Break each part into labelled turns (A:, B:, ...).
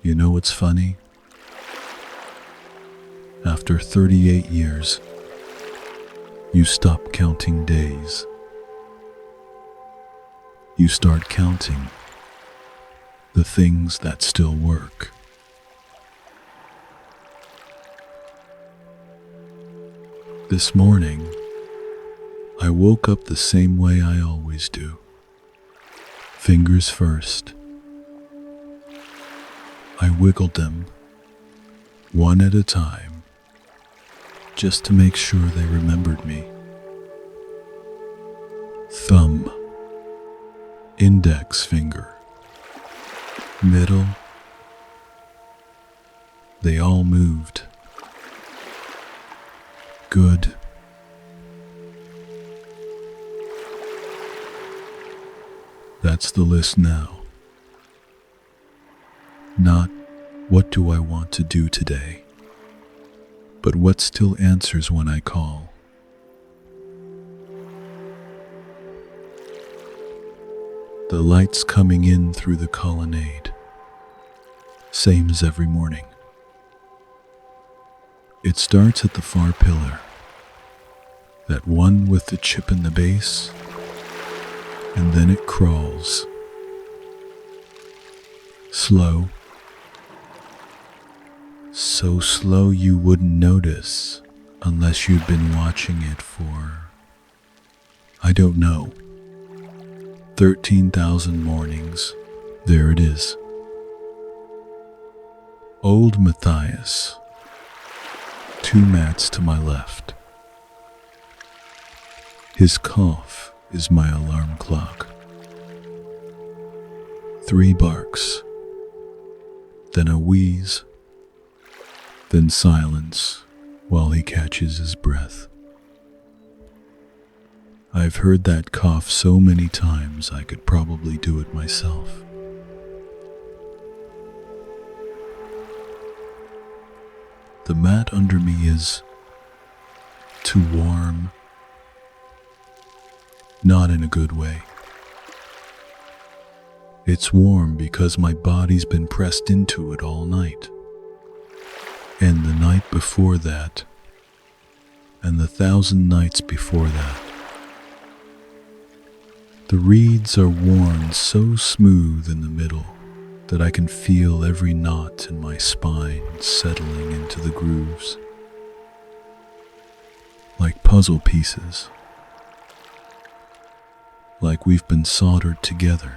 A: You know what's funny? After 38 years, you stop counting days. You start counting the things that still work. This morning, I woke up the same way I always do. Fingers first. I wiggled them, one at a time, just to make sure they remembered me. Thumb, index finger, middle, they all moved. Good. That's the list now. Not what do I want to do today, but what still answers when I call. The lights coming in through the colonnade, same as every morning. It starts at the far pillar, that one with the chip in the base, and then it crawls. Slow. So slow you wouldn't notice unless you'd been watching it for, I don't know, 13,000 mornings. There it is. Old Matthias. 2 mats to my left. His cough is my alarm clock. 3 barks, then a wheeze, then silence while he catches his breath. I've heard that cough so many times I could probably do it myself. The mat under me is too warm, not in a good way. It's warm because my body's been pressed into it all night. And the night before that, and the 1,000 nights before that. The reeds are worn so smooth in the middle that I can feel every knot in my spine settling into the grooves, like puzzle pieces, like we've been soldered together.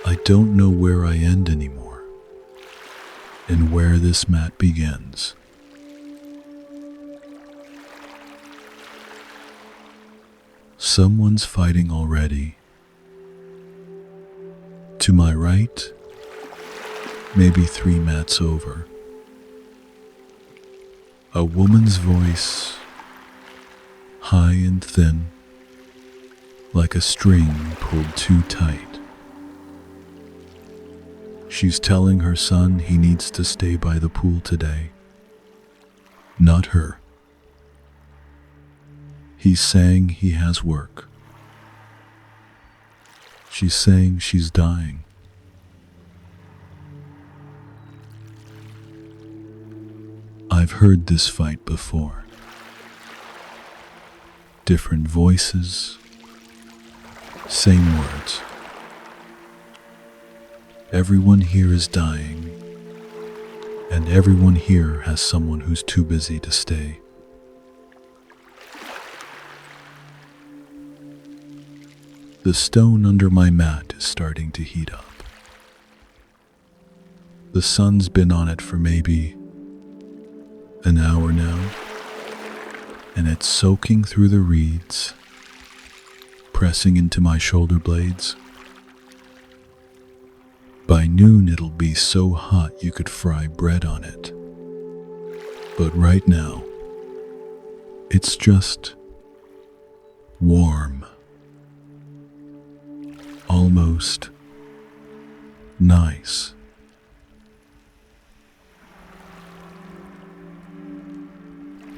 A: I don't know where I end anymore, and where this mat begins. Someone's fighting already. To my right, maybe 3 mats over. A woman's voice, high and thin, like a string pulled too tight. She's telling her son he needs to stay by the pool today. Not her. He's saying he has work. She's saying she's dying. I've heard this fight before. Different voices, same words. Everyone here is dying, and everyone here has someone who's too busy to stay. The stone under my mat is starting to heat up. The sun's been on it for maybe an hour now, and it's soaking through the reeds, pressing into my shoulder blades. By noon it'll be so hot you could fry bread on it. But right now, it's just warm. Almost nice.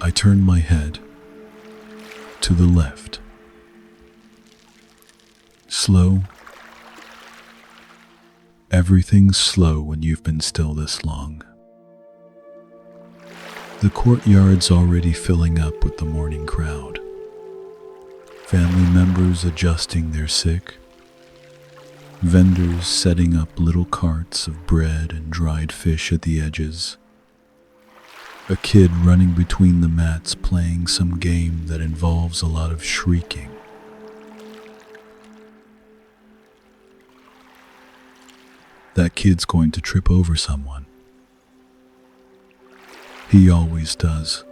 A: I turn my head to the left. Slow Everything's slow when you've been still this long. The courtyard's already filling up with the morning crowd. Family members adjusting their sick. Vendors setting up little carts of bread and dried fish at the edges. A kid running between the mats playing some game that involves a lot of shrieking. That kid's going to trip over someone. He always does.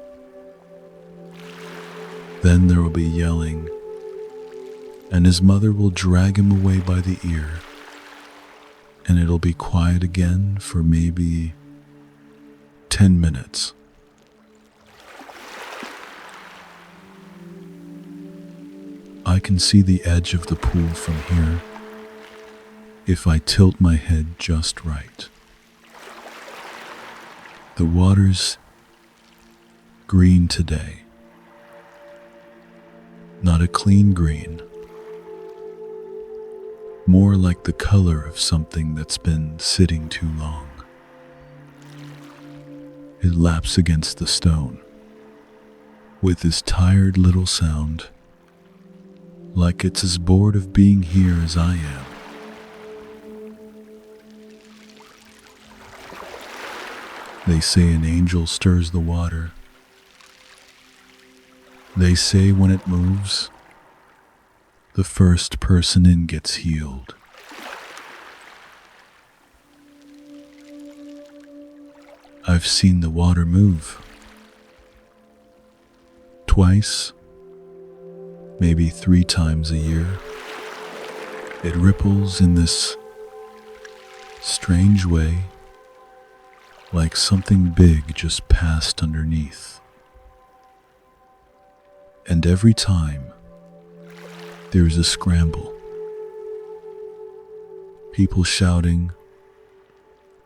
A: Then there will be yelling, and his mother will drag him away by the ear, and it'll be quiet again for maybe 10 minutes. I can see the edge of the pool from here if I tilt my head just right. The water's green today. Not a clean green. More like the color of something that's been sitting too long. It laps against the stone with this tired little sound, like it's as bored of being here as I am. They say an angel stirs the water. They say when it moves, the first person in gets healed. I've seen the water move. Twice, maybe 3 times a year. It ripples in this strange way, like something big just passed underneath. And every time, there's a scramble. People shouting,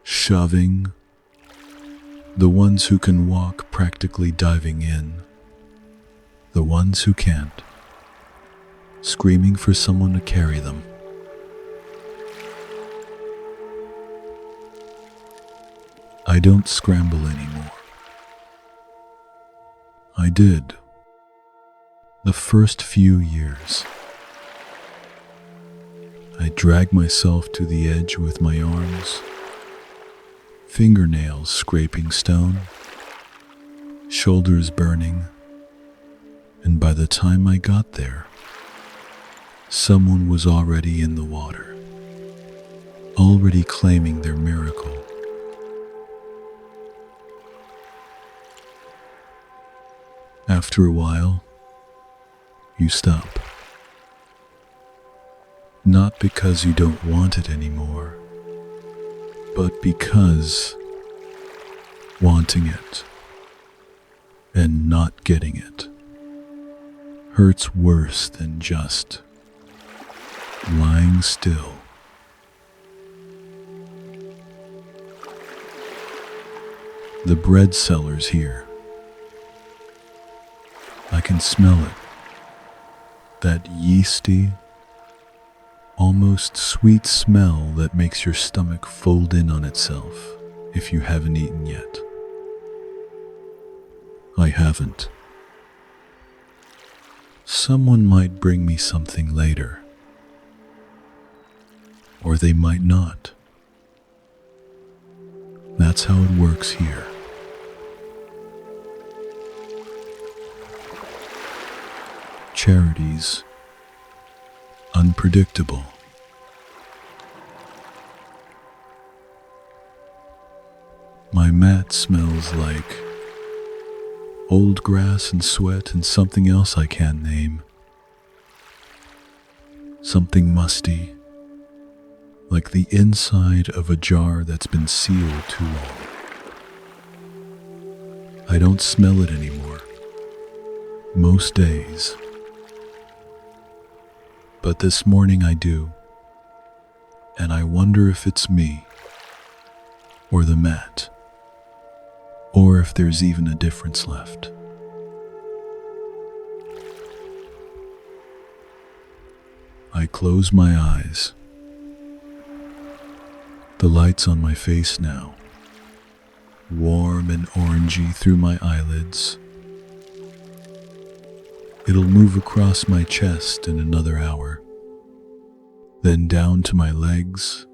A: shoving, the ones who can walk practically diving in, the ones who can't, screaming for someone to carry them. I don't scramble anymore. I did. The first few years. I drag myself to the edge with my arms, fingernails scraping stone, shoulders burning, and by the time I got there, someone was already in the water, already claiming their miracle. After a while, you stop. Not because you don't want it anymore, but because wanting it and not getting it hurts worse than just lying still. The bread seller's here. I can smell it. That yeasty, almost sweet smell that makes your stomach fold in on itself if you haven't eaten yet. I haven't. Someone might bring me something later, or they might not. That's how it works here. Charities, unpredictable. My mat smells like old grass and sweat and something else I can't name. Something musty, like the inside of a jar that's been sealed too long. I don't smell it anymore, most days. But this morning I do, and I wonder if it's me, or the mat, or if there's even a difference left. I close my eyes. The light's on my face now, warm and orangey through my eyelids. It'll move across my chest in another hour, then down to my legs,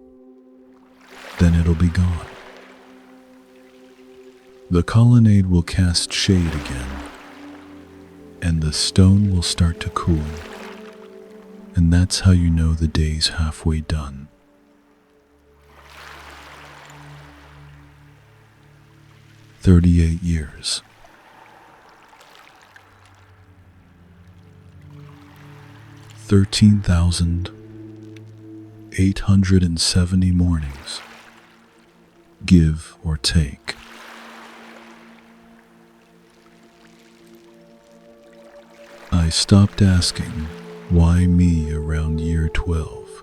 A: then it'll be gone. The colonnade will cast shade again, and the stone will start to cool, and that's how you know the day's halfway done. "38 years. 13,870 mornings, give or take. I stopped asking why me around year 12.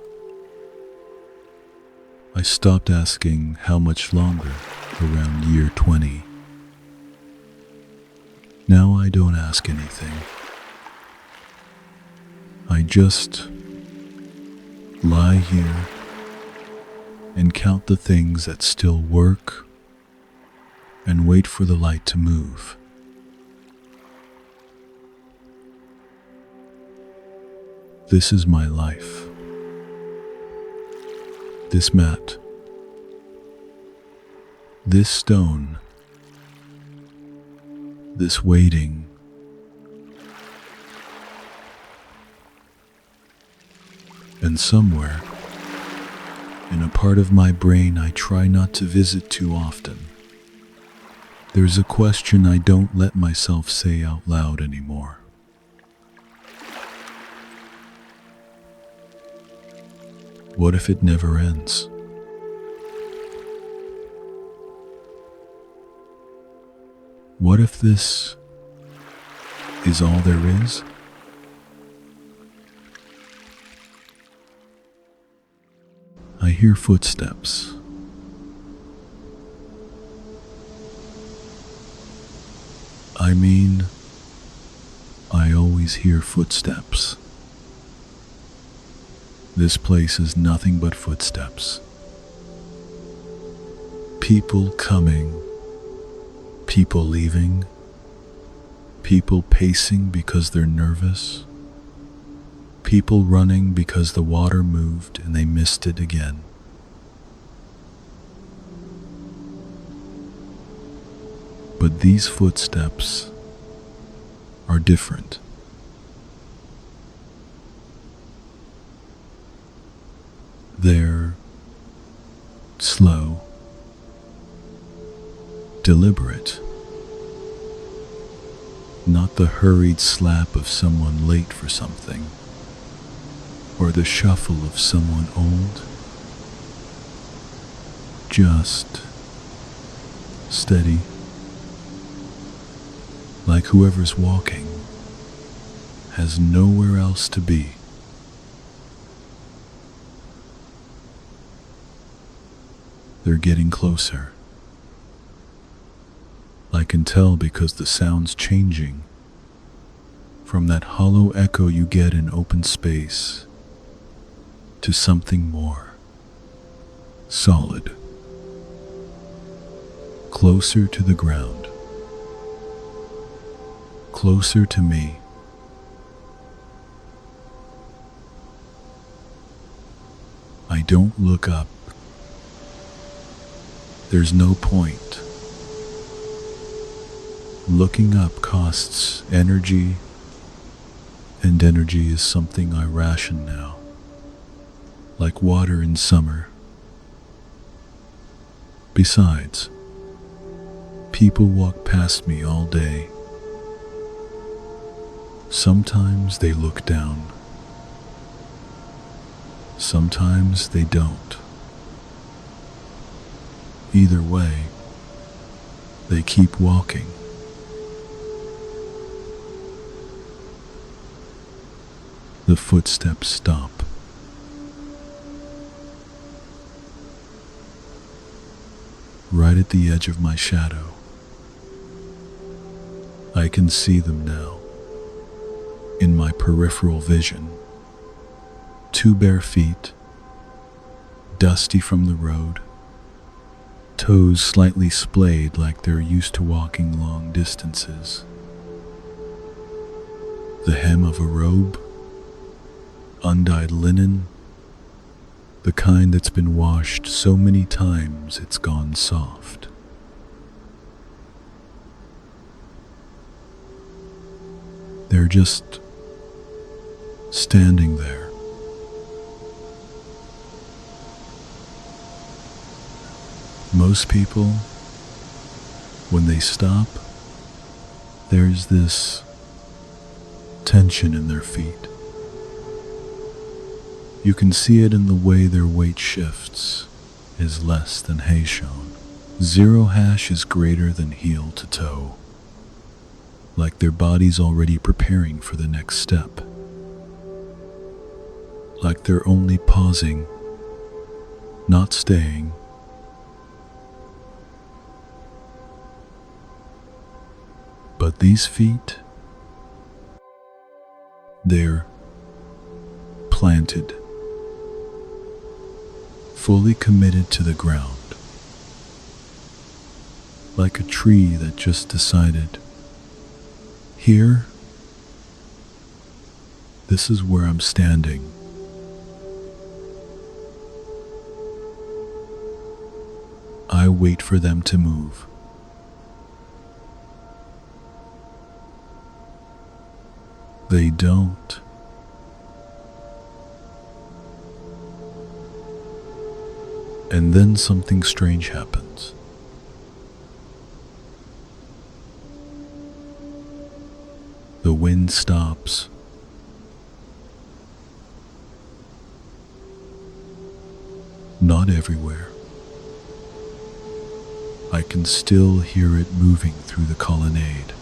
A: I stopped asking how much longer around year 20. Now I don't ask anything. I just lie here and count the things that still work and wait for the light to move. This is my life. This mat. This stone. This waiting. And somewhere, in a part of my brain I try not to visit too often, there's a question I don't let myself say out loud anymore. What if it never ends? What if this is all there is? I hear footsteps. I always hear footsteps. This place is nothing but footsteps. People coming, people leaving, people pacing because they're nervous, people running because the water moved and they missed it again. But these footsteps are different. They're slow, deliberate, not the hurried slap of someone late for something, or the shuffle of someone old. Just steady, like whoever's walking has nowhere else to be. They're getting closer. I can tell because the sound's changing from that hollow echo you get in open space to something more solid, closer to the ground, closer to me. I don't look up. There's no point. Looking up costs energy, and energy is something I ration now, like water in summer. Besides, people walk past me all day. Sometimes they look down. Sometimes they don't. Either way, they keep walking. The footsteps stop. Right at the edge of my shadow. I can see them now, in my peripheral vision. 2 bare feet, dusty from the road, toes slightly splayed like they're used to walking long distances. The hem of a robe, undyed linen, the kind that's been washed so many times it's gone soft. They're just standing there. Most people, when they stop, there's this tension in their feet. You can see it in the way their weight shifts is less than hay shown. Zero hash is greater than heel to toe, like their body's already preparing for the next step. Like they're only pausing, not staying. But these feet, they're planted, fully committed to the ground, like a tree that just decided, here, this is where I'm standing. I wait for them to move. They don't. And then something strange happens. The wind stops. Not everywhere. I can still hear it moving through the colonnade,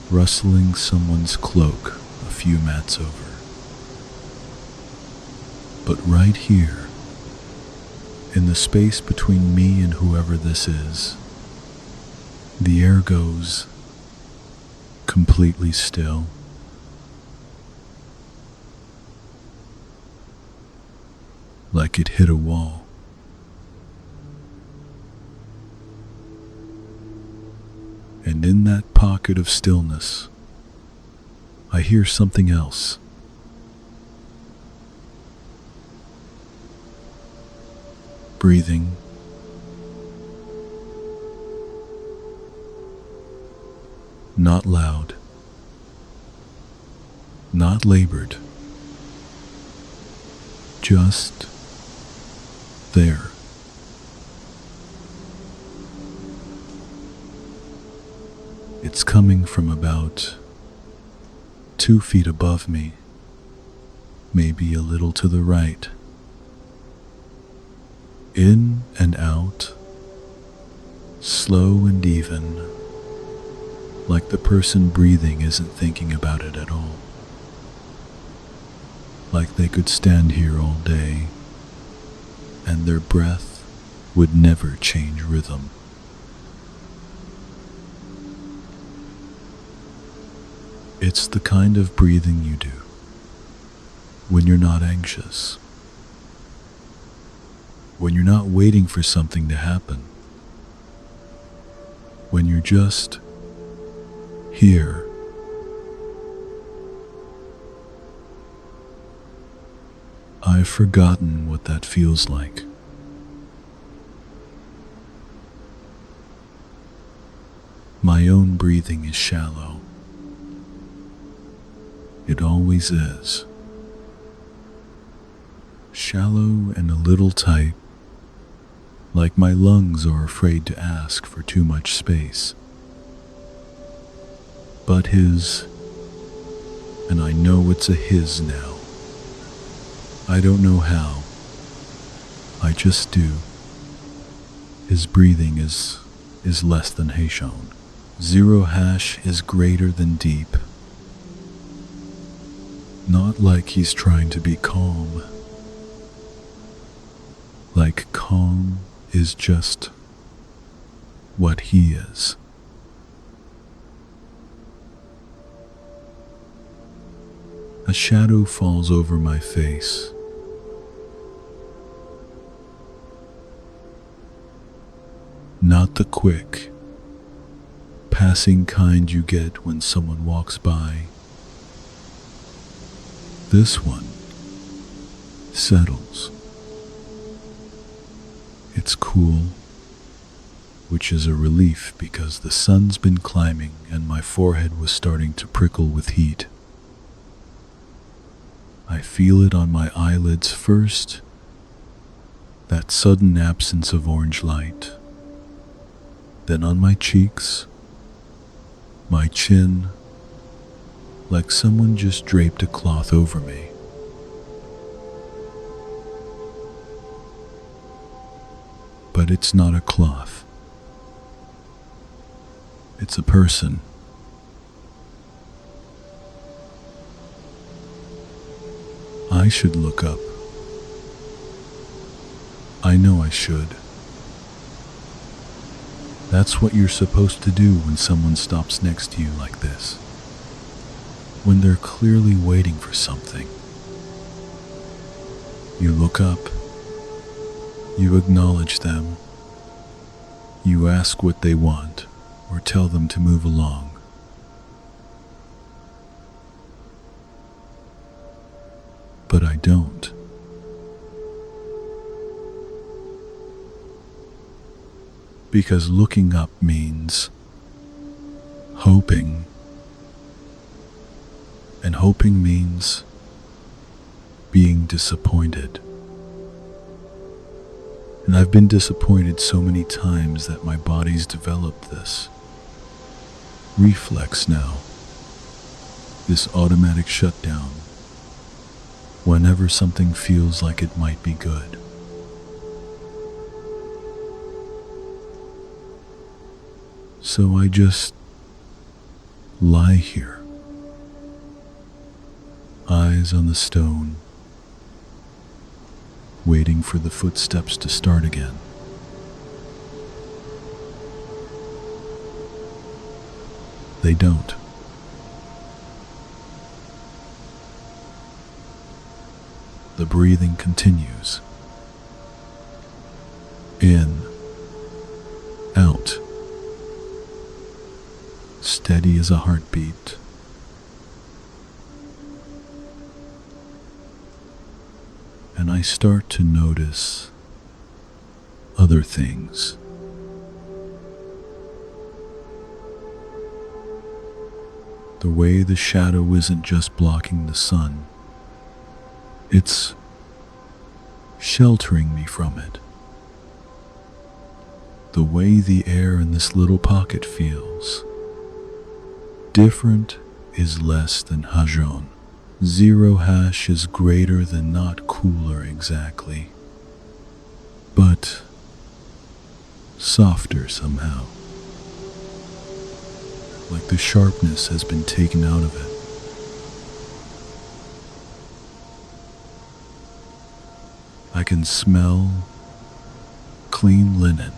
A: rustling someone's cloak a few mats over. But right here, in the space between me and whoever this is, the air goes completely still. Like it hit a wall. And in that pocket of stillness, I hear something else. Breathing. Not loud. Not labored. Just there. It's coming from about 2 feet above me, maybe a little to the right. In and out, slow and even, like the person breathing isn't thinking about it at all. Like they could stand here all day, and their breath would never change rhythm. It's the kind of breathing you do when you're not anxious, when you're not waiting for something to happen, when you're just here. I've forgotten what that feels like. My own breathing is shallow. It always is. Shallow and a little tight, like my lungs are afraid to ask for too much space. But his, and I know it's a his now. I don't know how. I just do. His breathing is less than Haishon. Zero hash is greater than deep. Not like he's trying to be calm. Like calm is just what he is. A shadow falls over my face. not the quick, passing kind you get when someone walks by. This one settles. It's cool, which is a relief because the sun's been climbing and my forehead was starting to prickle with heat. I feel it on my eyelids first, that sudden absence of orange light, then on my cheeks, my chin, like someone just draped a cloth over me. But it's not a cloth. It's a person. I should look up. I know I should. That's what you're supposed to do when someone stops next to you like this. When they're clearly waiting for something. You look up. You acknowledge them. You ask what they want or tell them to move along. But I don't. Because looking up means hoping, and hoping means being disappointed. And I've been disappointed so many times that my body's developed this reflex now, this automatic shutdown, whenever something feels like it might be good. So I just lie here, eyes on the stone, waiting for the footsteps to start again. They don't. The breathing continues. In, out, steady as a heartbeat. And I start to notice other things. The way the shadow isn't just blocking the sun, it's sheltering me from it. The way the air in this little pocket feels. Different is less than hajon. Zero hash is greater than not cooler exactly, but softer somehow. Like the sharpness has been taken out of it. I can smell clean linen,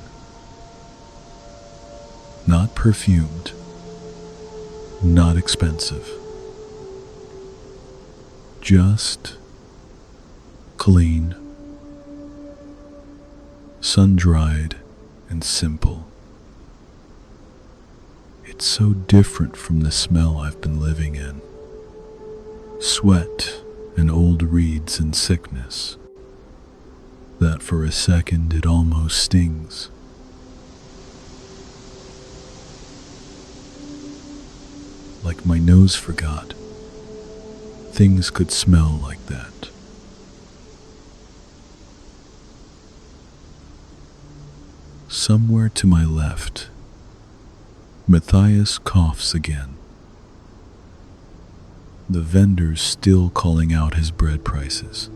A: not perfumed, not expensive. Just clean, sun-dried, and simple. It's so different from the smell I've been living in. Sweat and old reeds and sickness. That for a second it almost stings. Like my nose forgot. Things could smell like that. Somewhere to my left, Matthias coughs again. The vendor's still calling out his bread prices.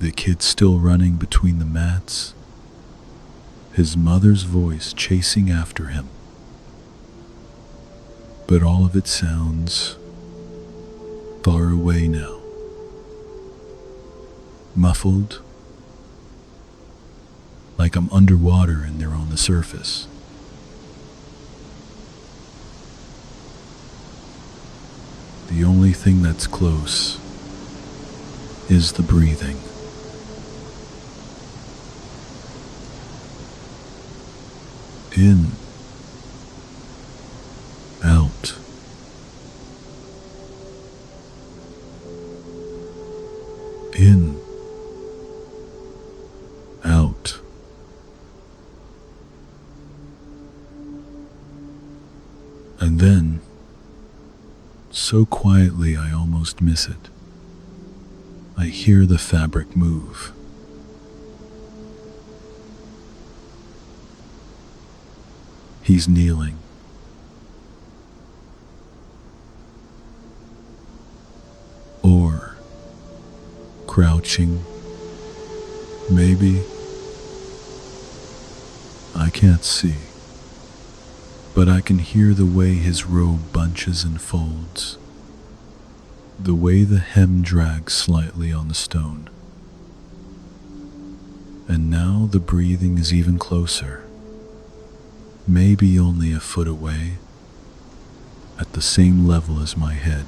A: The kid still running between the mats, his mother's voice chasing after him. But all of it sounds far away now. Muffled, like I'm underwater and they're on the surface. The only thing that's close is the breathing. In, out. In, out. And then, so quietly I almost miss it, I hear the fabric move. He's kneeling. Or crouching. Maybe. I can't see. But I can hear the way his robe bunches and folds, the way the hem drags slightly on the stone. And now the breathing is even closer, maybe only a foot away, at the same level as my head.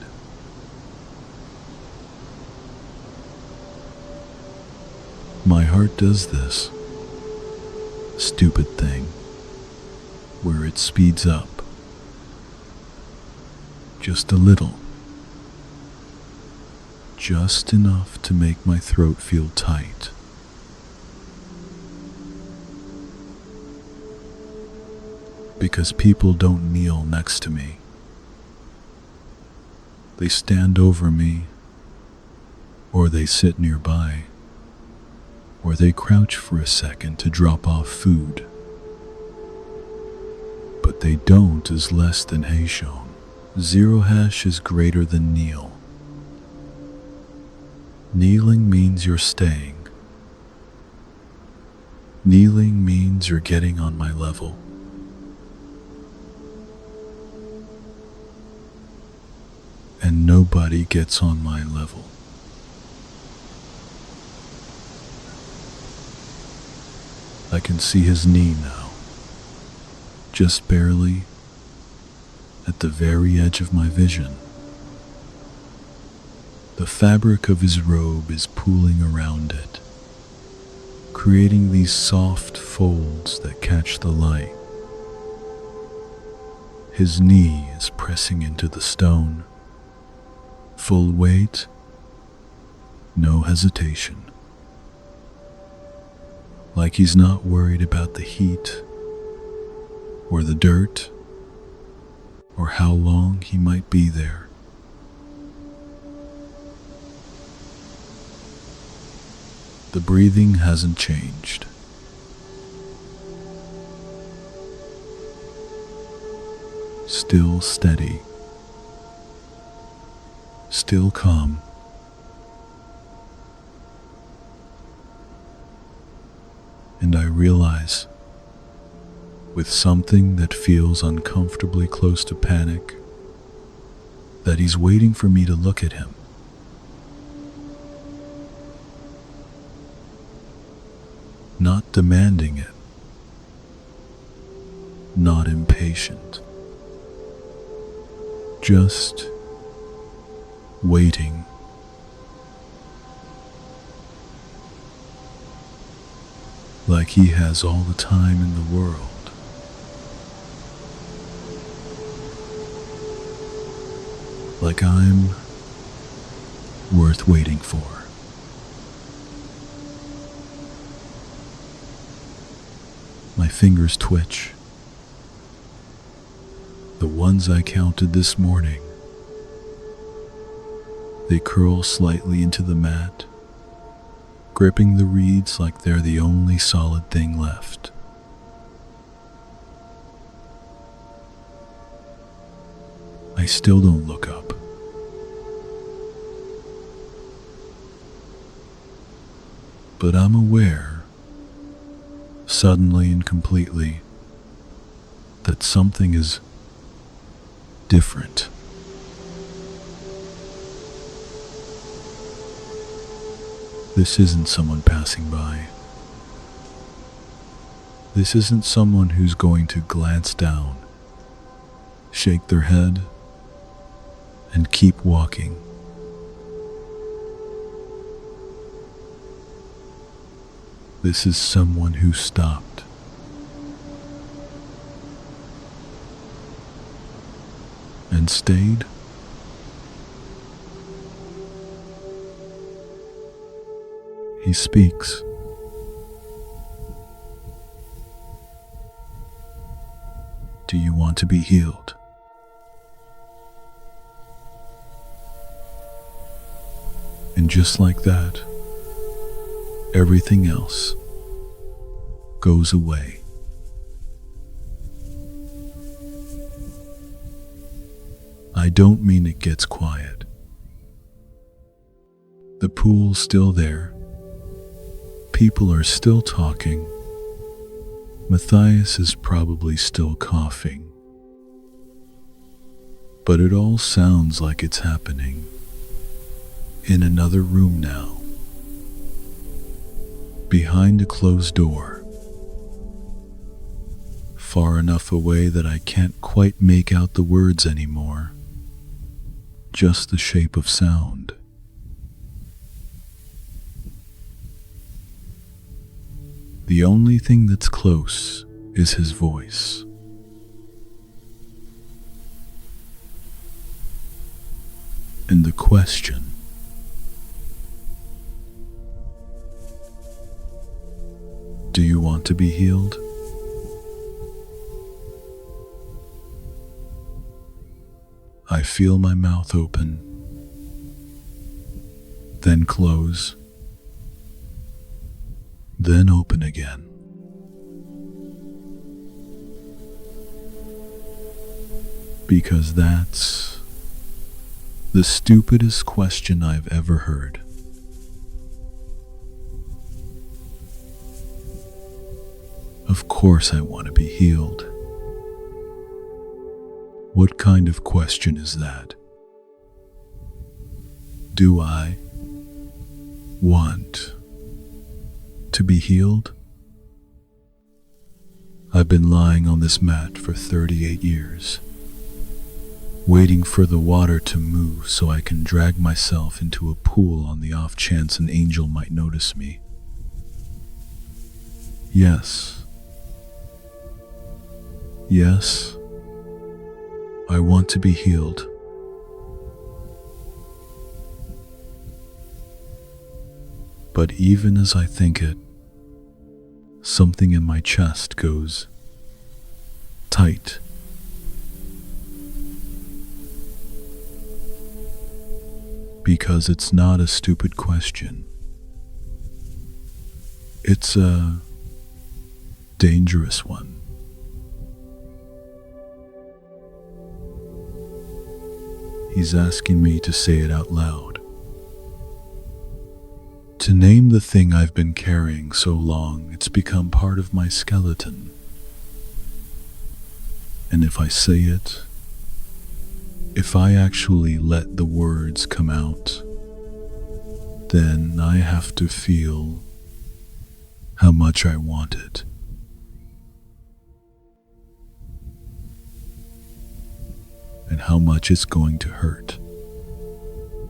A: My heart does this stupid thing where it speeds up just a little, just enough to make my throat feel tight. Because people don't kneel next to me. They stand over me, or they sit nearby, or they crouch for a second to drop off food. But they don't is less than Heishon. Zero hash is greater than kneel. Kneeling means you're staying. Kneeling means you're getting on my level. And nobody gets on my level. I can see his knee now, just barely, at the very edge of my vision. The fabric of his robe is pooling around it, creating these soft folds that catch the light. His knee is pressing into the stone, full weight, no hesitation. Like he's not worried about the heat, or the dirt, or how long he might be there. The breathing hasn't changed. Still steady. Still calm. And I realize, with something that feels uncomfortably close to panic, that he's waiting for me to look at him. Not demanding it, not impatient, just waiting. Like he has all the time in the world. Like I'm worth waiting for. My fingers twitch. The ones I counted this morning. They curl slightly into the mat, gripping the reeds like they're the only solid thing left. I still don't look up. But I'm aware, suddenly and completely, that something is different. This isn't someone passing by. This isn't someone who's going to glance down, shake their head, and keep walking. This is someone who stopped, and stayed. He speaks. Do you want to be healed? And just like that, everything else goes away. I don't mean it gets quiet. The pool's still there. People are still talking. Matthias is probably still coughing. But it all sounds like it's happening in another room now, behind a closed door, far enough away that I can't quite make out the words anymore, just the shape of sound. The only thing that's close is his voice. And the question, do you want to be healed? I feel my mouth open, then close, then open again. Because that's the stupidest question I've ever heard. Of course I want to be healed. What kind of question is that? Do I want to be healed? I've been lying on this mat for 38 years, waiting for the water to move so I can drag myself into a pool on the off chance an angel might notice me. Yes, I want to be healed. But even as I think it, something in my chest goes tight. Because it's not a stupid question. It's a dangerous one. He's asking me to say it out loud. To name the thing I've been carrying so long, it's become part of my skeleton. And if I say it, if I actually let the words come out, then I have to feel how much I want it. And how much it's going to hurt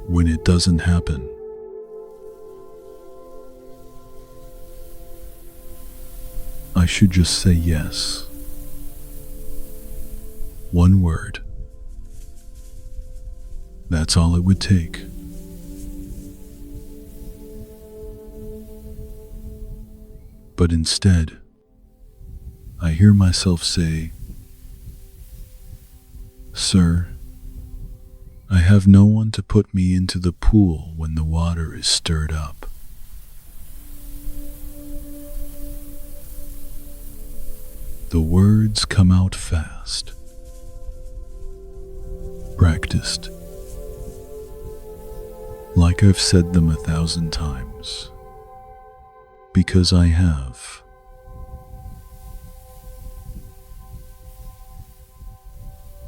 A: when it doesn't happen. I should just say yes. One word. That's all it would take. But instead, I hear myself say, "Sir, I have no one to put me into the pool when the water is stirred up." The words come out fast, practiced, like I've said them 1,000 times, because I have.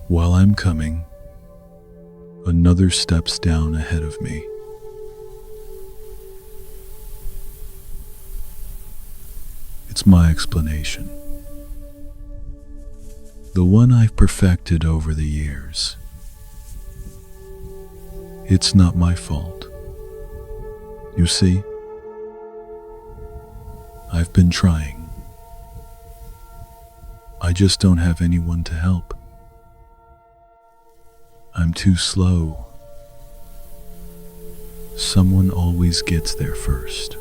A: While I'm coming, another steps down ahead of me. It's my explanation. The one I've perfected over the years. It's not my fault. You see, I've been trying. I just don't have anyone to help. I'm too slow. Someone always gets there first.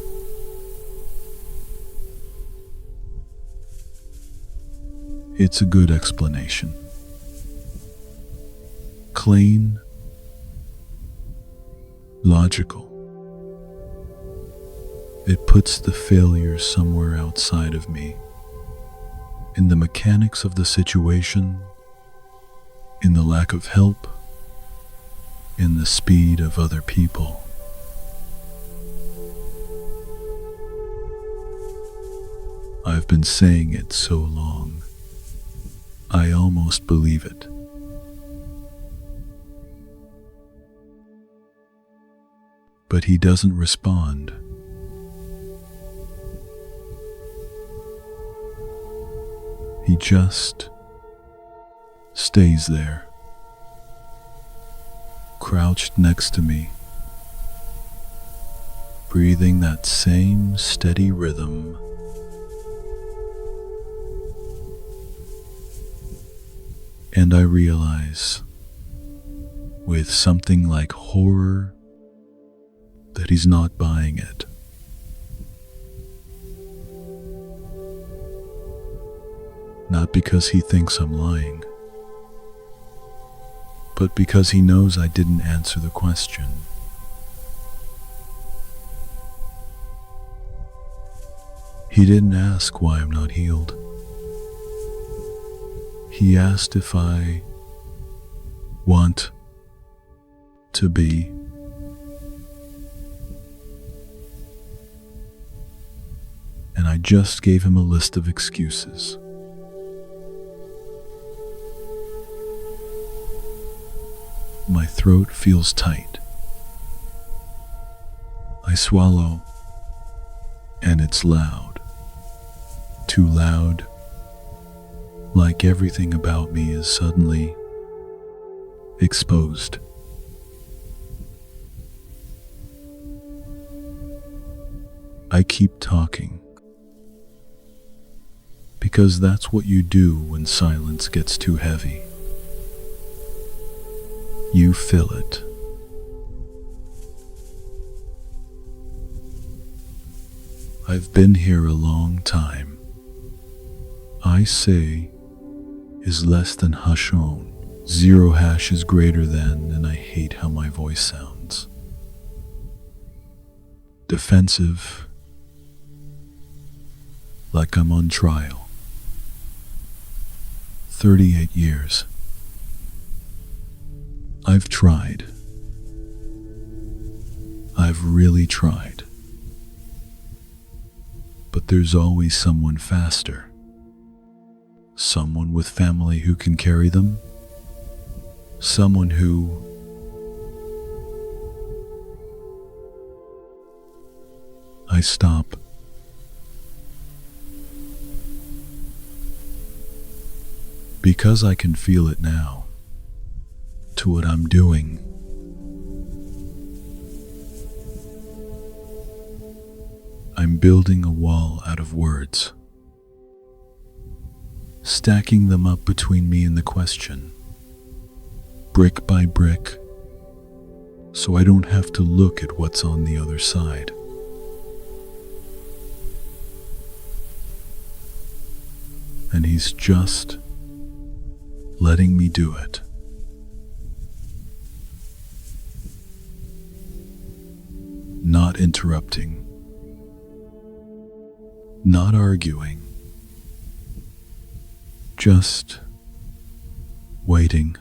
A: It's a good explanation. Clean, logical. It puts the failure somewhere outside of me, in the mechanics of the situation, in the lack of help, in the speed of other people. I've been saying it so long, I almost believe it. But he doesn't respond. He just stays there, crouched next to me, breathing that same steady rhythm. And I realize, with something like horror, that he's not buying it. Not because he thinks I'm lying, but because he knows I didn't answer the question. He didn't ask why I'm not healed. He asked if I want to be. And I just gave him a list of excuses. My throat feels tight. I swallow, and it's loud. Too loud, like everything about me is suddenly exposed. I keep talking, because that's what you do when silence gets too heavy. You fill it. I've been here a long time. I say is less than hash on. 0 hash is greater than, and I hate how my voice sounds. Defensive, like I'm on trial. 38 years. I've tried. I've really tried. But there's always someone faster. Someone with family who can carry them. Someone who I stop. Because I can feel it now. To what I'm doing. I'm building a wall out of words, stacking them up between me and the question, brick by brick, so I don't have to look at what's on the other side. And he's just letting me do it. Not interrupting, not arguing, just waiting.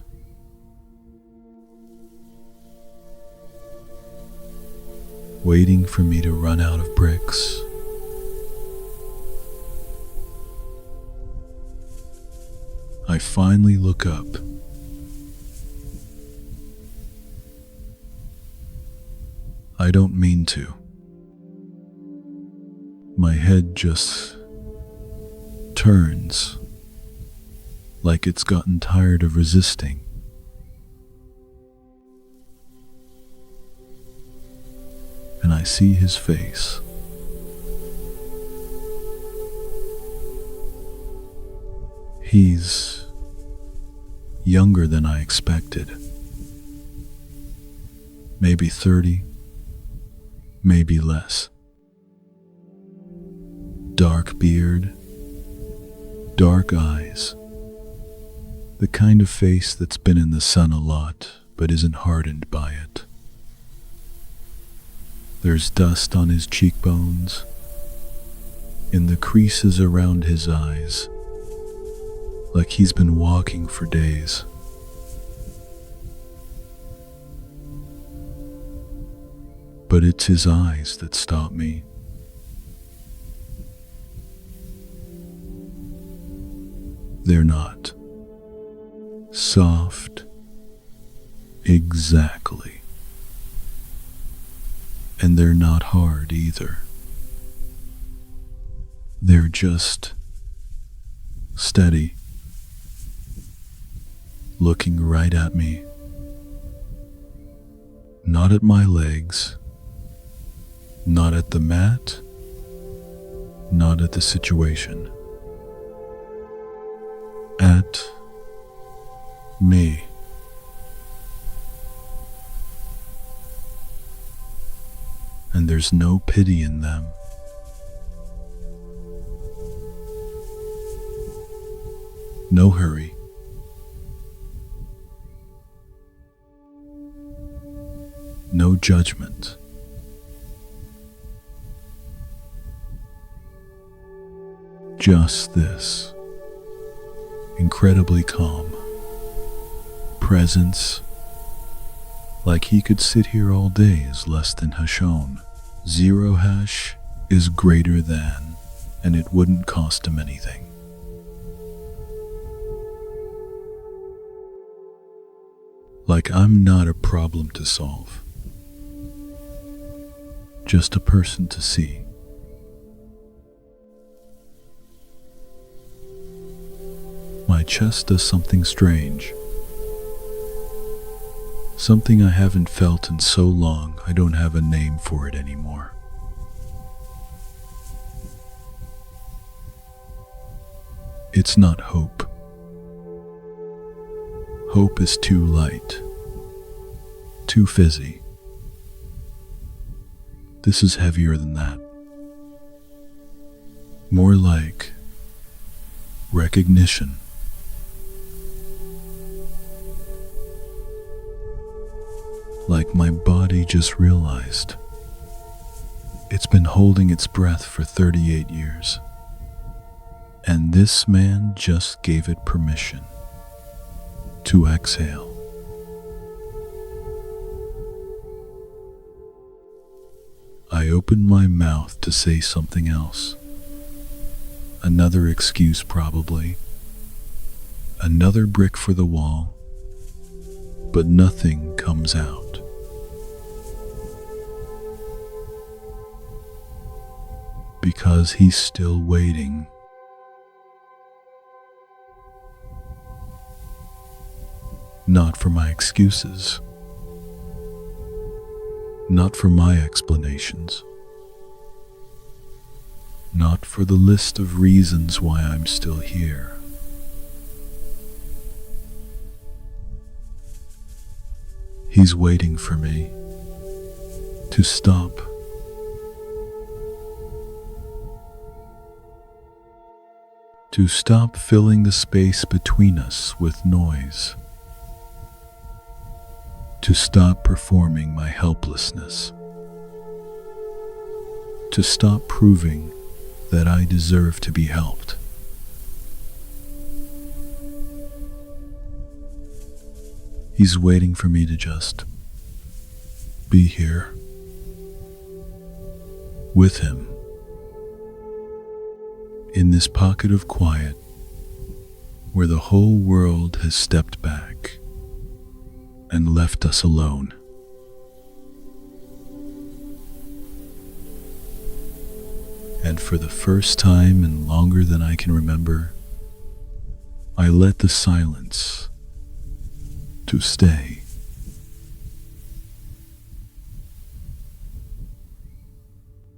A: Waiting for me to run out of bricks. I finally look up. I don't mean to. My head just turns, like it's gotten tired of resisting. And I see his face. He's younger than I expected. maybe 30, maybe less. Dark beard, dark eyes, the kind of face that's been in the sun a lot but isn't hardened by it. There's dust on his cheekbones, in the creases around his eyes, like he's been walking for days. But it's his eyes that stop me. They're not soft, exactly. And they're not hard either. They're just steady, looking right at me. Not at my legs, not at the mat, not at the situation. At me. And there's no pity in them. No hurry. No judgment. Just this incredibly calm presence, like he could sit here all day is less than Hashon. Zero hash is greater than, and it wouldn't cost him anything. Like I'm not a problem to solve, just a person to see. My chest does something strange. Something I haven't felt in so long I don't have a name for it anymore. It's not hope. Hope is too light, too fizzy. This is heavier than that. More like recognition. Like my body just realized it's been holding its breath for 38 years. And this man just gave it permission to exhale. I opened my mouth to say something else. Another excuse probably. Another brick for the wall. But nothing comes out. Because he's still waiting. Not for my excuses. Not for my explanations. Not for the list of reasons why I'm still here. He's waiting for me to stop. To stop filling the space between us with noise. To stop performing my helplessness. To stop proving that I deserve to be helped. He's waiting for me to just be here with him in this pocket of quiet where the whole world has stepped back and left us alone. And for the first time in longer than I can remember, I let the silence to stay.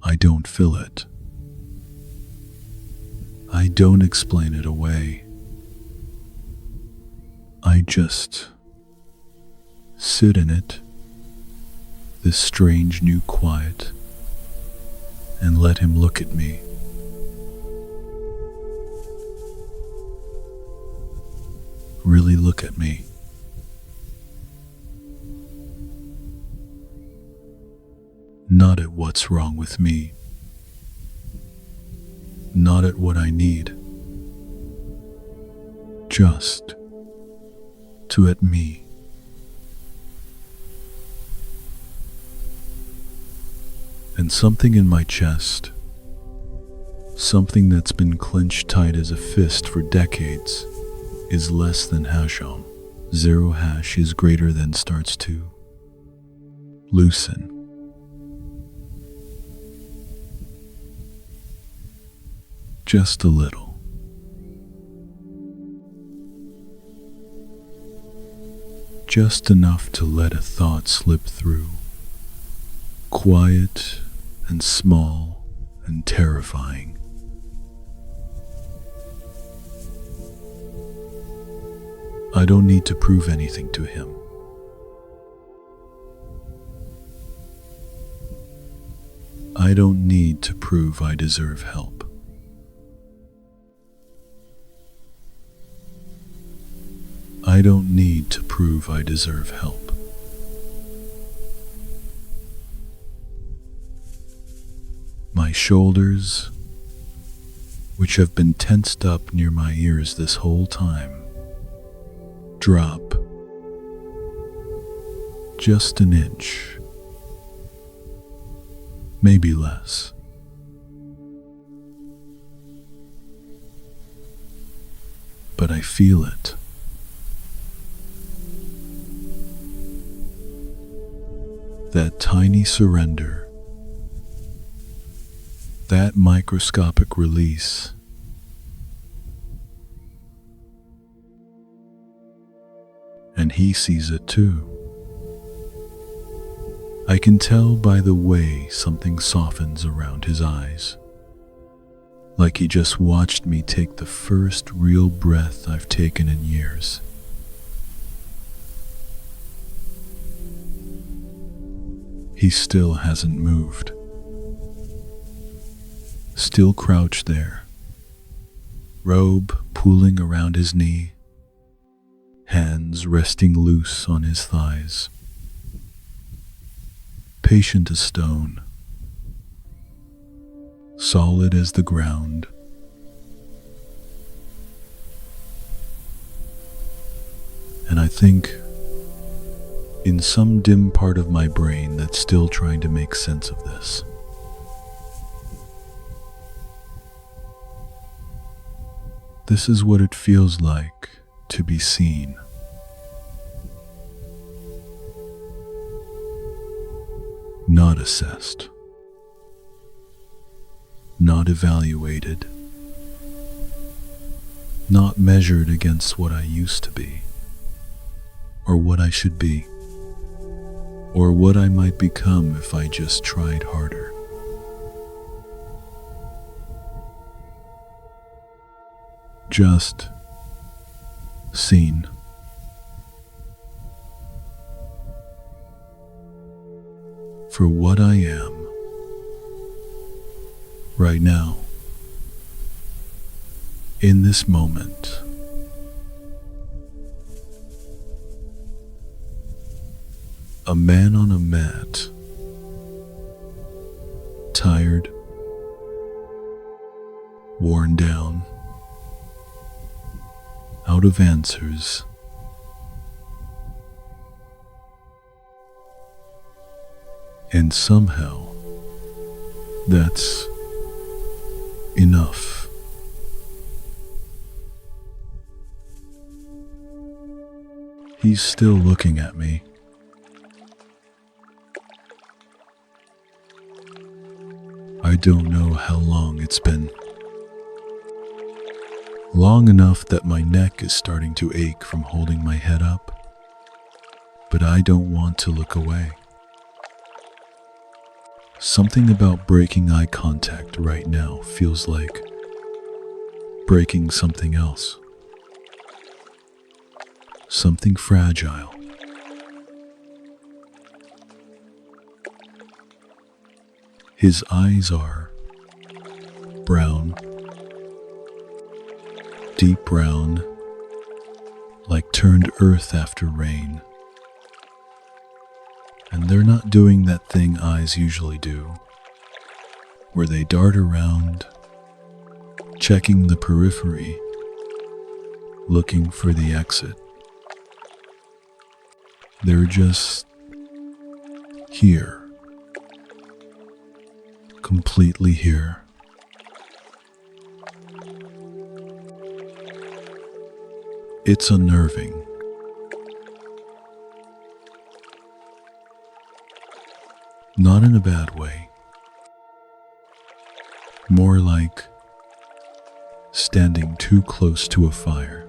A: I don't fill it. I don't explain it away. I just sit in it this strange new quiet and let him look at me. Really look at me. Not at what's wrong with me. Not at what I need. Just to at me. And something in my chest, something that's been clenched tight as a fist for decades, is less than hash on. Zero hash is greater than starts to loosen. Just a little. Just enough to let a thought slip through. Quiet and small and terrifying. I don't need to prove anything to him. I don't need to prove I deserve help. I don't need to prove I deserve help. My shoulders, which have been tensed up near my ears this whole time, drop just an inch, maybe less. But I feel it. That tiny surrender, that microscopic release. And he sees it too. I can tell by the way something softens around his eyes, like he just watched me take the first real breath I've taken in years. He still hasn't moved. Still crouched there, robe pooling around his knee, hands resting loose on his thighs. Patient as stone, solid as the ground. And I think, in some dim part of my brain that's still trying to make sense of this, this is what it feels like to be seen. Not assessed. Not evaluated. Not measured against what I used to be, or what I should be, or what I might become if I just tried harder. Just seen. For what I am right now, in this moment. A man on a mat, tired, worn down, out of answers. And somehow, that's enough. He's still looking at me. I don't know how long it's been. Long enough that my neck is starting to ache from holding my head up, but I don't want to look away. Something about breaking eye contact right now feels like breaking something else. Something fragile. His eyes are brown, deep brown, like turned earth after rain. And they're not doing that thing eyes usually do, where they dart around, checking the periphery, looking for the exit. They're just here, completely here. It's unnerving. Not in a bad way. More like standing too close to a fire.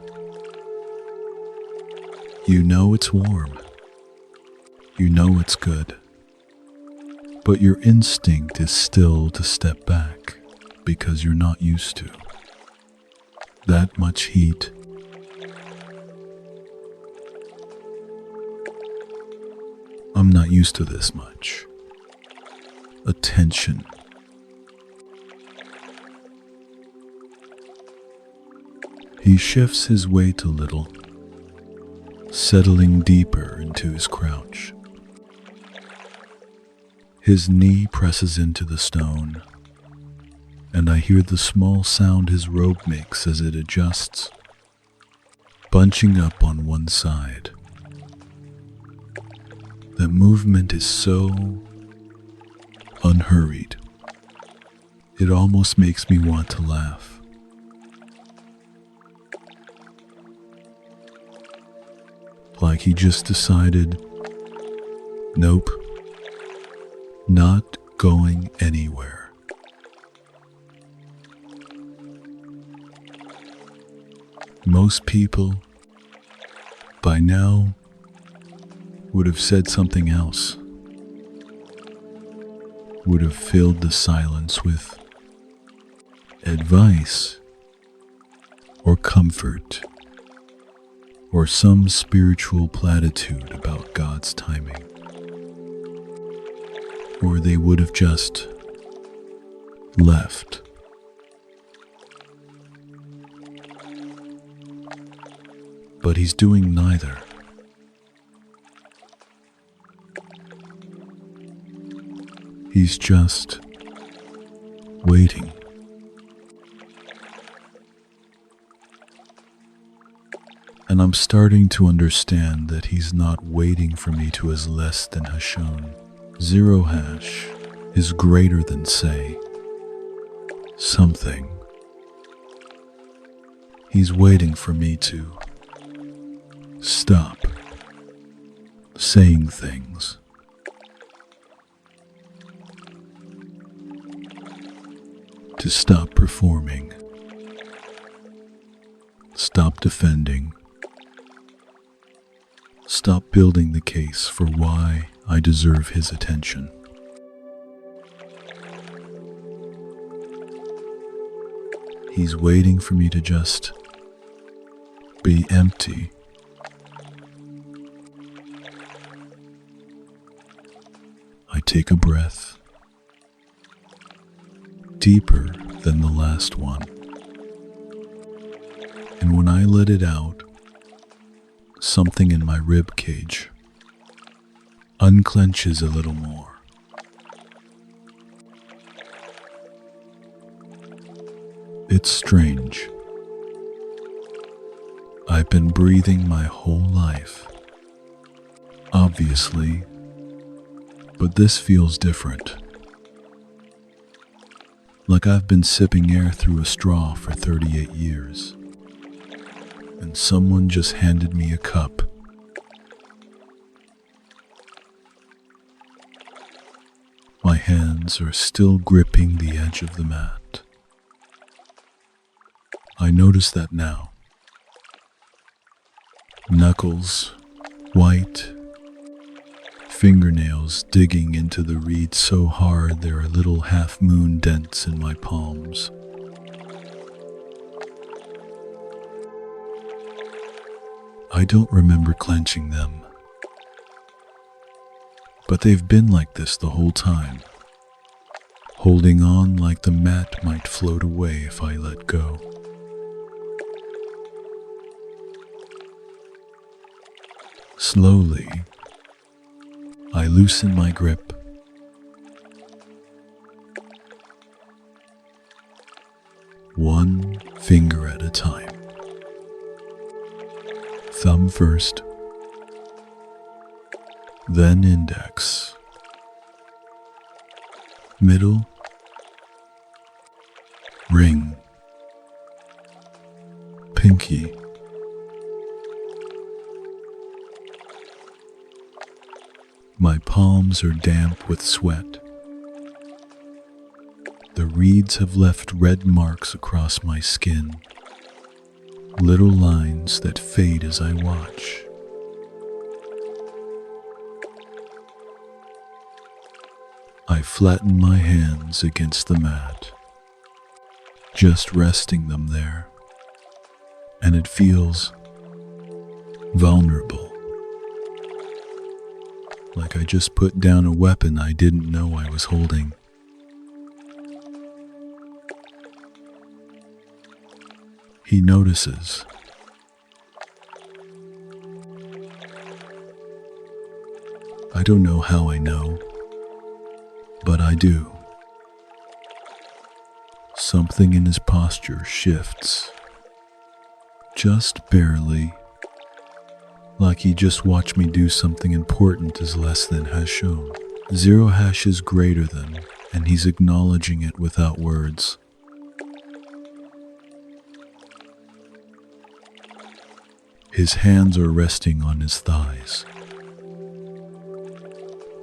A: You know it's warm. You know it's good. But your instinct is still to step back because you're not used to that much heat. I'm not used to this much attention. He shifts his weight a little, settling deeper into his crouch. His knee presses into the stone, and I hear the small sound his robe makes as it adjusts, bunching up on one side. The movement is so unhurried, it almost makes me want to laugh. Like he just decided, nope, not going anywhere. Most people, by now, would have said something else, would have filled the silence with advice or comfort or some spiritual platitude about God's timing. Or they would have just left. But he's doing neither. He's just waiting. And I'm starting to understand that he's not waiting for me to as less than has shown. Zero hash is greater than say something. He's waiting for me to stop saying things. To stop performing. Stop defending. Stop building the case for why I deserve his attention. He's waiting for me to just be empty. I take a breath, deeper than the last one. And when I let it out, something in my rib cage unclenches a little more. It's strange. I've been breathing my whole life, obviously, but this feels different. Like I've been sipping air through a straw for 38 years, and someone just handed me a cup. My hands are still gripping the edge of the mat. I notice that now. Knuckles, white, fingernails digging into the reed so hard there are little half-moon dents in my palms. I don't remember clenching them, but they've been like this the whole time. holding on like the mat might float away if I let go. Slowly, I loosen my grip. One finger at a time. Thumb first, then index, middle, ring, pinky, my palms are damp with sweat. The reeds have left red marks across my skin, little lines that fade as I watch. I flatten my hands against the mat, just resting them there, and it feels vulnerable, like I just put down a weapon I didn't know I was holding. He notices. I don't know how I know, but I do. Something in his posture shifts, just barely, like he just watched me do something important as less than has shown. Zero hash is greater than, and he's acknowledging it without words. His hands are resting on his thighs,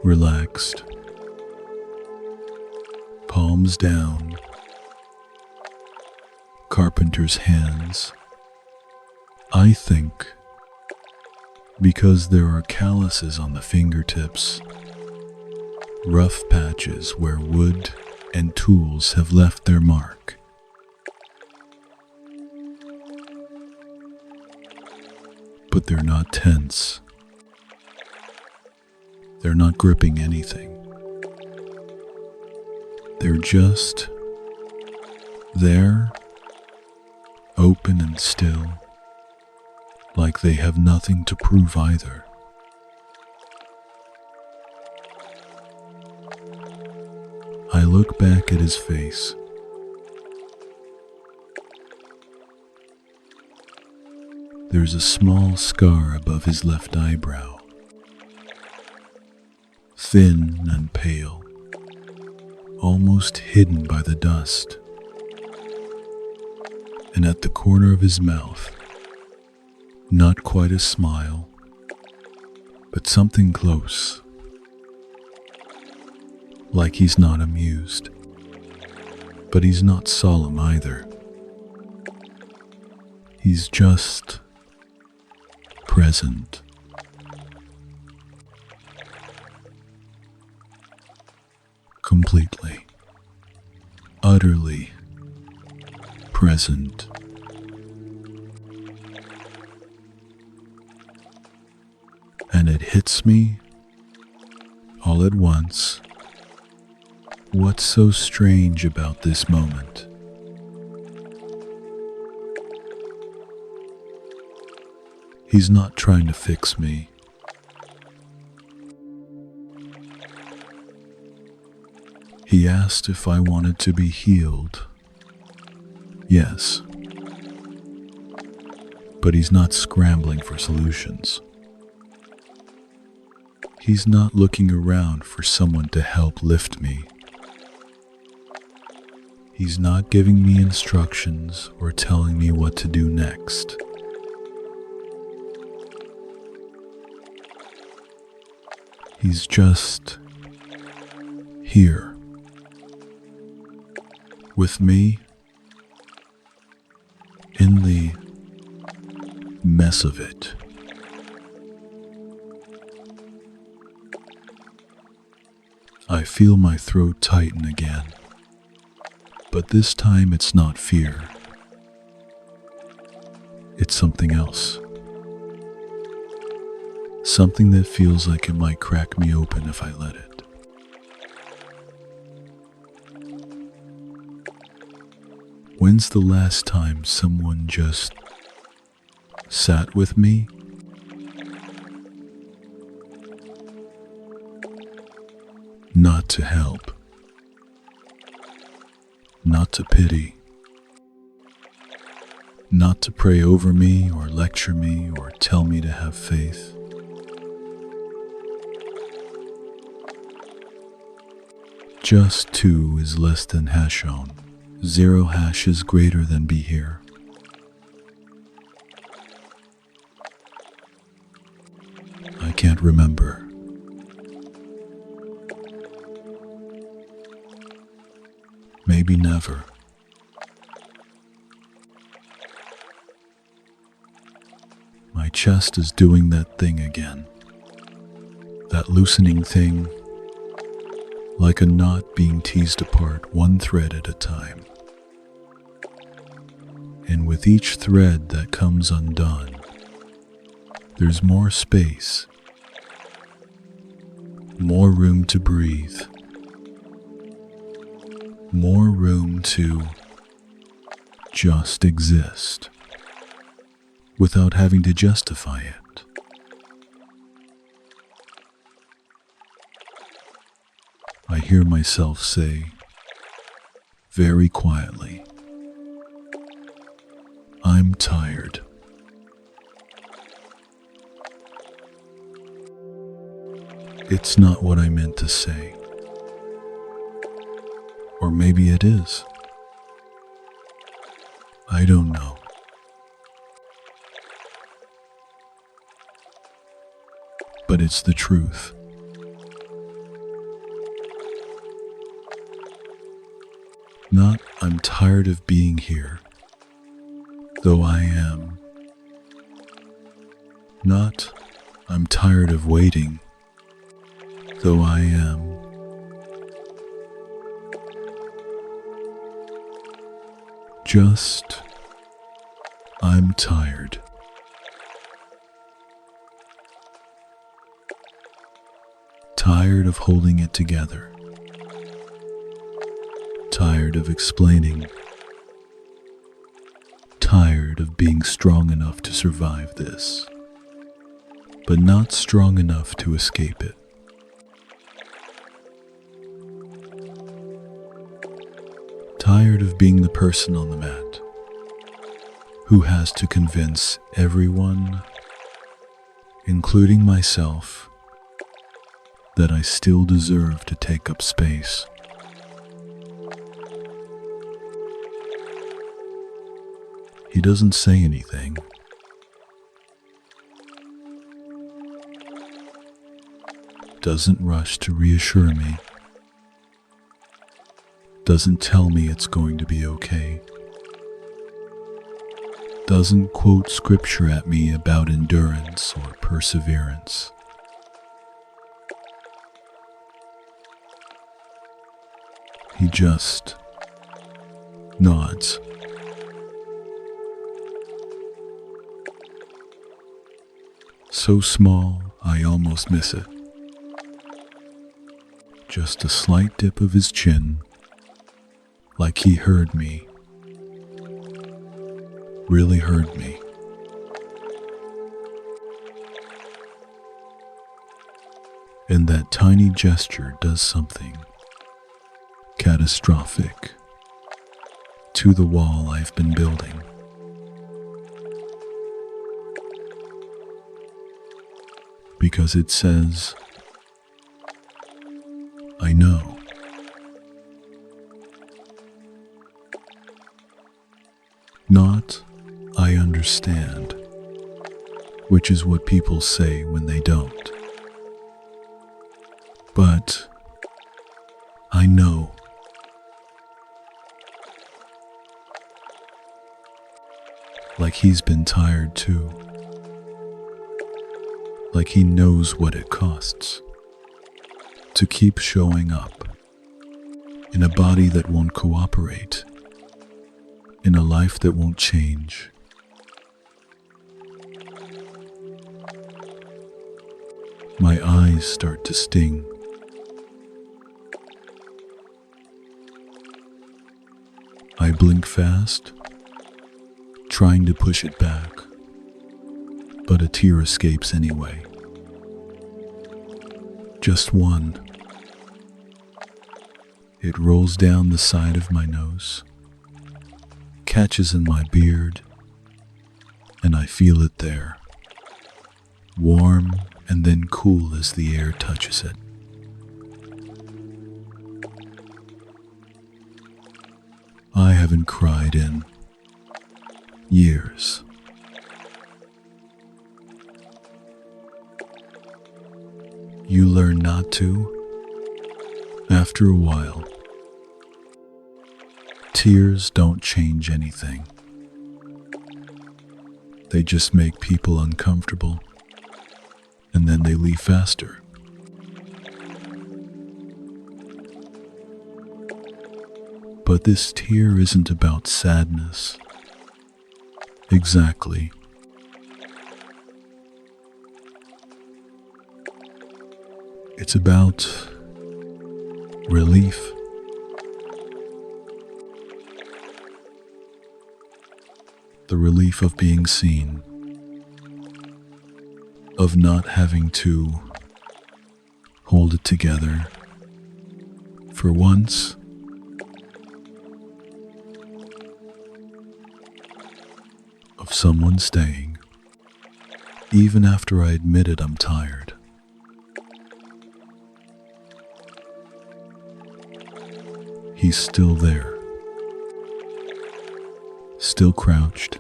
A: relaxed, palms down, carpenter's hands. I think because there are calluses on the fingertips, rough patches where wood and tools have left their mark. But they're not tense. They're not gripping anything. They're just there, open and still, like they have nothing to prove either. I look back at his face. There's a small scar above his left eyebrow, thin and pale, almost hidden by the dust. And at the corner of his mouth, not quite a smile, but something close, like he's not amused, but he's not solemn either. He's just present. Completely, utterly present. And it hits me all at once. What's so strange about this moment? He's not trying to fix me. He asked if I wanted to be healed. Yes. But he's not scrambling for solutions. He's not looking around for someone to help lift me. He's not giving me instructions or telling me what to do next. He's just here with me in the mess of it. I feel my throat tighten again, but this time it's not fear. It's something else. Something that feels like it might crack me open if I let it. When's the last time someone just sat with me? Not to help, not to pity, not to pray over me or lecture me or tell me to have faith. Just 2 is less than hash on. 0 hash is greater than be here. I can't remember. Maybe never. My chest is doing that thing again. That loosening thing, like a knot being teased apart 1 thread at a time. And with each thread that comes undone, there's more space, more room to breathe, more room to just exist without having to justify it. I hear myself say, very quietly, I'm tired. It's not what I meant to say. Or maybe it is. I don't know. But it's the truth. Not, I'm tired of being here, though I am. Not, I'm tired of waiting, though I am. Just, I'm tired. Tired of holding it together. Tired of explaining. Tired of being strong enough to survive this, but not strong enough to escape it. Tired of being the person on the mat who has to convince everyone, including myself, that I still deserve to take up space. He doesn't say anything. Doesn't rush to reassure me. Doesn't tell me it's going to be okay. Doesn't quote scripture at me about endurance or perseverance. He just nods. So small, I almost miss it. Just a slight dip of his chin, like he heard me. Really heard me. And that tiny gesture does something catastrophic to the wall I've been building. Because it says, I know. Not, I understand, which is what people say when they don't. But, I know. Like he's been tired too. Like he knows what it costs to keep showing up in a body that won't cooperate, in a life that won't change. My eyes start to sting. I blink fast, trying to push it back, but a tear escapes anyway. Just one. It rolls down the side of my nose, catches in my beard, and I feel it there, warm and then cool as the air touches it. I haven't cried in years. You learn not to after a while. Tears don't change anything. They just make people uncomfortable, and then they leave faster. But this tear isn't about sadness. Exactly. It's about relief. The relief of being seen, of not having to hold it together for once. Of someone staying, even after I admitted I'm tired. He's still there, still crouched,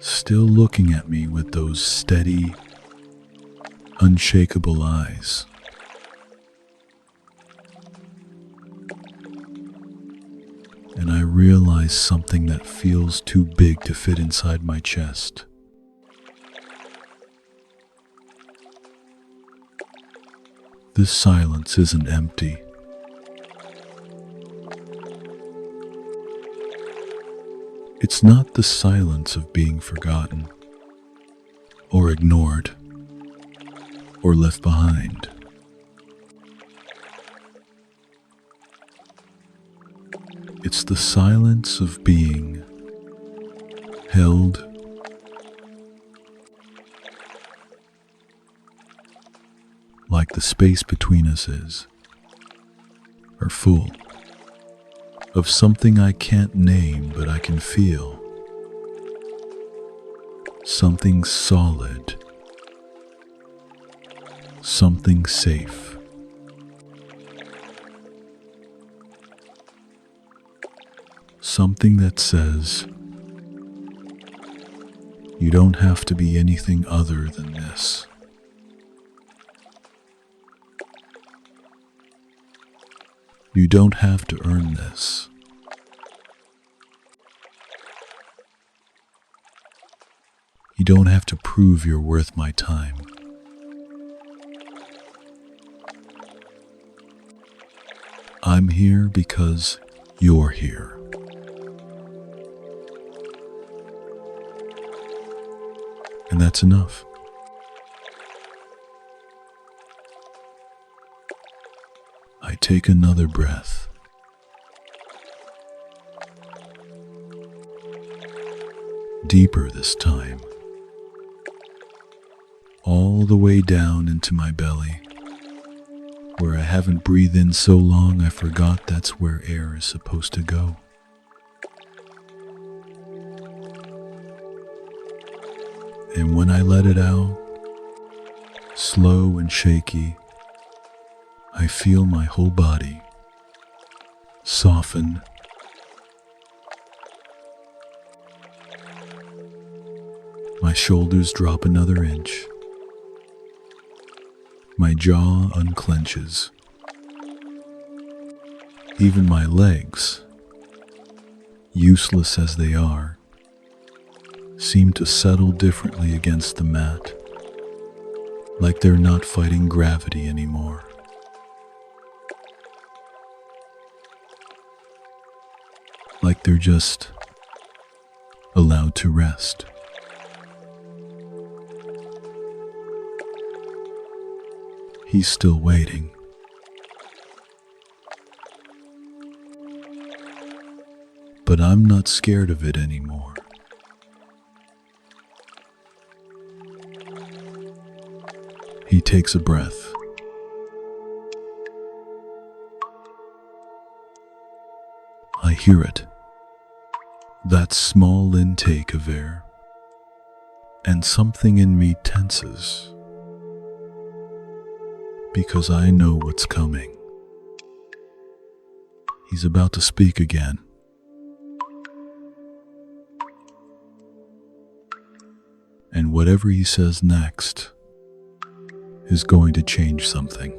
A: still looking at me with those steady, unshakable eyes. And I realize something that feels too big to fit inside my chest. This silence isn't empty. It's not the silence of being forgotten, or ignored, or left behind. It's the silence of being held, like the space between us is, or full of something I can't name but I can feel. Something solid, something safe. Something that says, you don't have to be anything other than this. You don't have to earn this. You don't have to prove you're worth my time. I'm here because you're here. And that's enough. I take another breath. Deeper this time. All the way down into my belly, where I haven't breathed in so long I forgot that's where air is supposed to go. And when I let it out, slow and shaky, I feel my whole body soften. My shoulders drop another inch. My jaw unclenches. Even my legs, useless as they are, seem to settle differently against the mat, like they're not fighting gravity anymore. Like they're just allowed to rest. He's still waiting. but I'm not scared of it anymore. He takes a breath. I hear it. That small intake of air. And something in me tenses. Because I know what's coming. He's about to speak again. And whatever he says next is going to change something.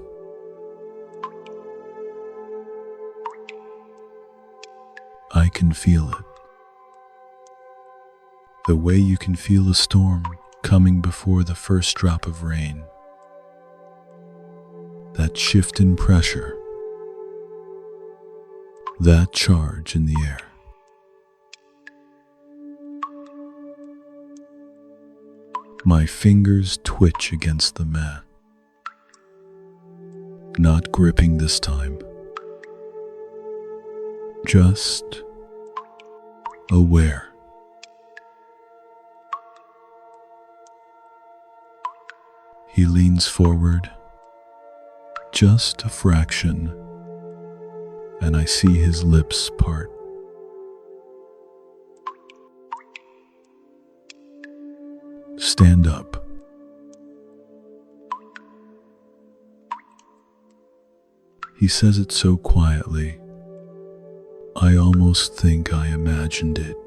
A: I can feel it. The way you can feel a storm coming before the first drop of rain. That shift in pressure. That charge in the air. My fingers twitch against the mat. Not gripping this time. Just aware. He leans forward, just a fraction, and I see his lips part. Stand up. He says it so quietly, I almost think I imagined it.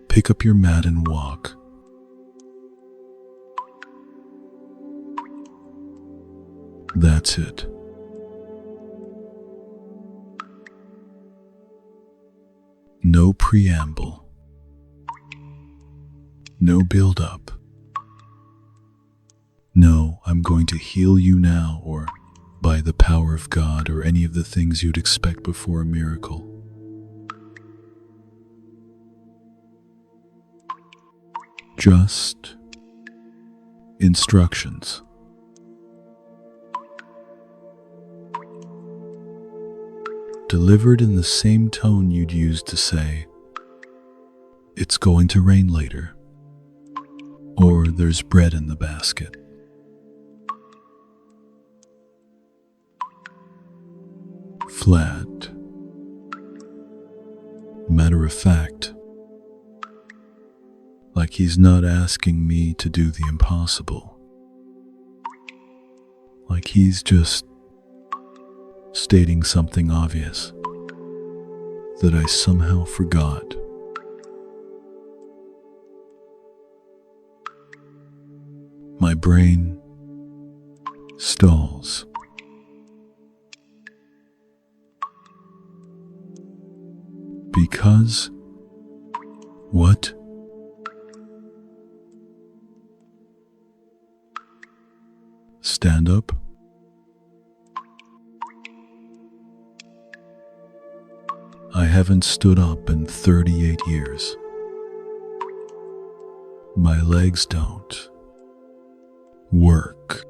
A: Pick up your mat and walk. That's it. No preamble. No build-up. No, I'm going to heal you now, or by the power of God, or any of the things you'd expect before a miracle. Just instructions. Delivered in the same tone you'd use to say, "It's going to rain later," or "There's bread in the basket." Flat. Matter of fact. Like he's not asking me to do the impossible. Like he's just stating something obvious that I somehow forgot. My brain stalls. Because what? Stand up? I haven't stood up in 38 years. My legs don't work.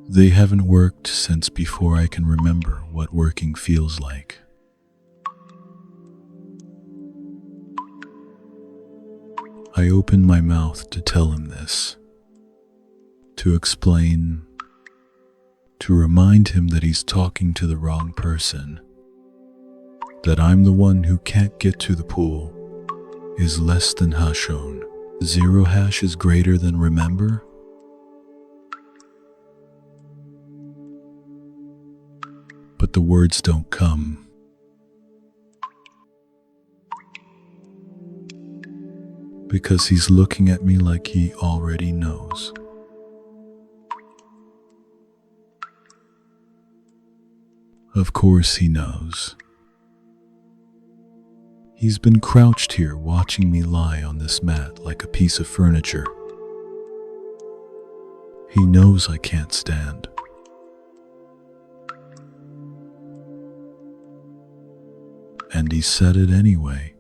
A: They haven't worked since before I can remember what working feels like. I open my mouth to tell him this, to explain, to remind him that he's talking to the wrong person, that I'm the one who can't get to the pool, is less than Hashon. Zero hash is greater than remember? But the words don't come. Because he's looking at me like he already knows. Of course he knows. He's been crouched here watching me lie on this mat like a piece of furniture. He knows I can't stand. And he said it anyway.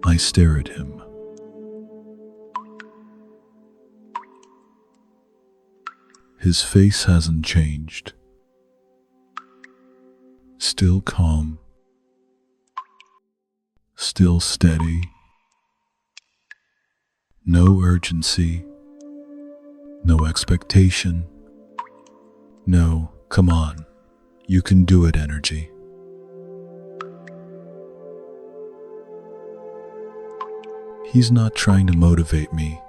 A: I stare at him. His face hasn't changed. Still calm. Still steady. No urgency. No expectation. No, come on, you can do it energy. He's not trying to motivate me.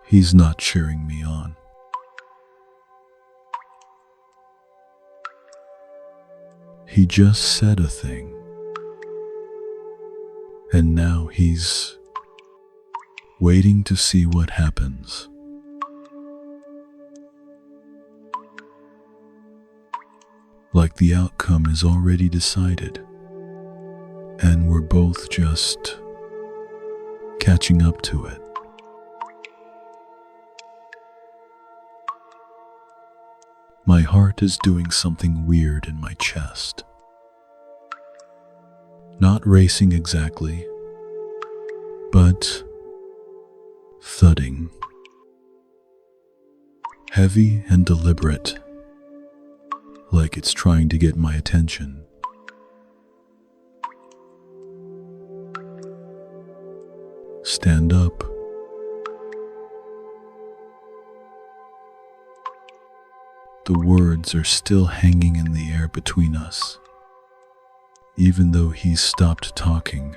A: He's not cheering me on. He just said a thing. And now he's waiting to see what happens. Like the outcome is already decided, and we're both just catching up to it. My heart is doing something weird in my chest. Not racing exactly, but thudding. Heavy and deliberate, like it's trying to get my attention. Stand up. The words are still hanging in the air between us, even though he's stopped talking.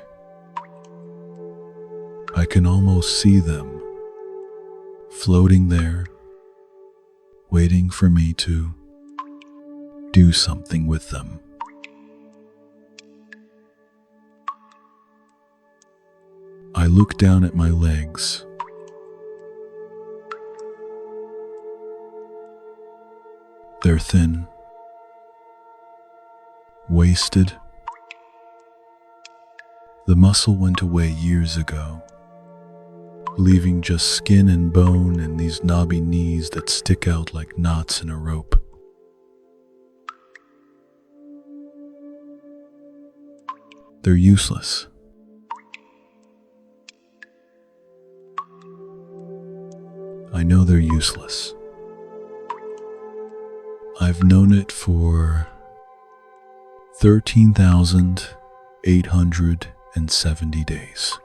A: I can almost see them, floating there, waiting for me to do something with them. I look down at my legs. They're thin, wasted. The muscle went away years ago, leaving just skin and bone and these knobby knees that stick out like knots in a rope. They're useless. I know they're useless. I've known it for 13,870 days.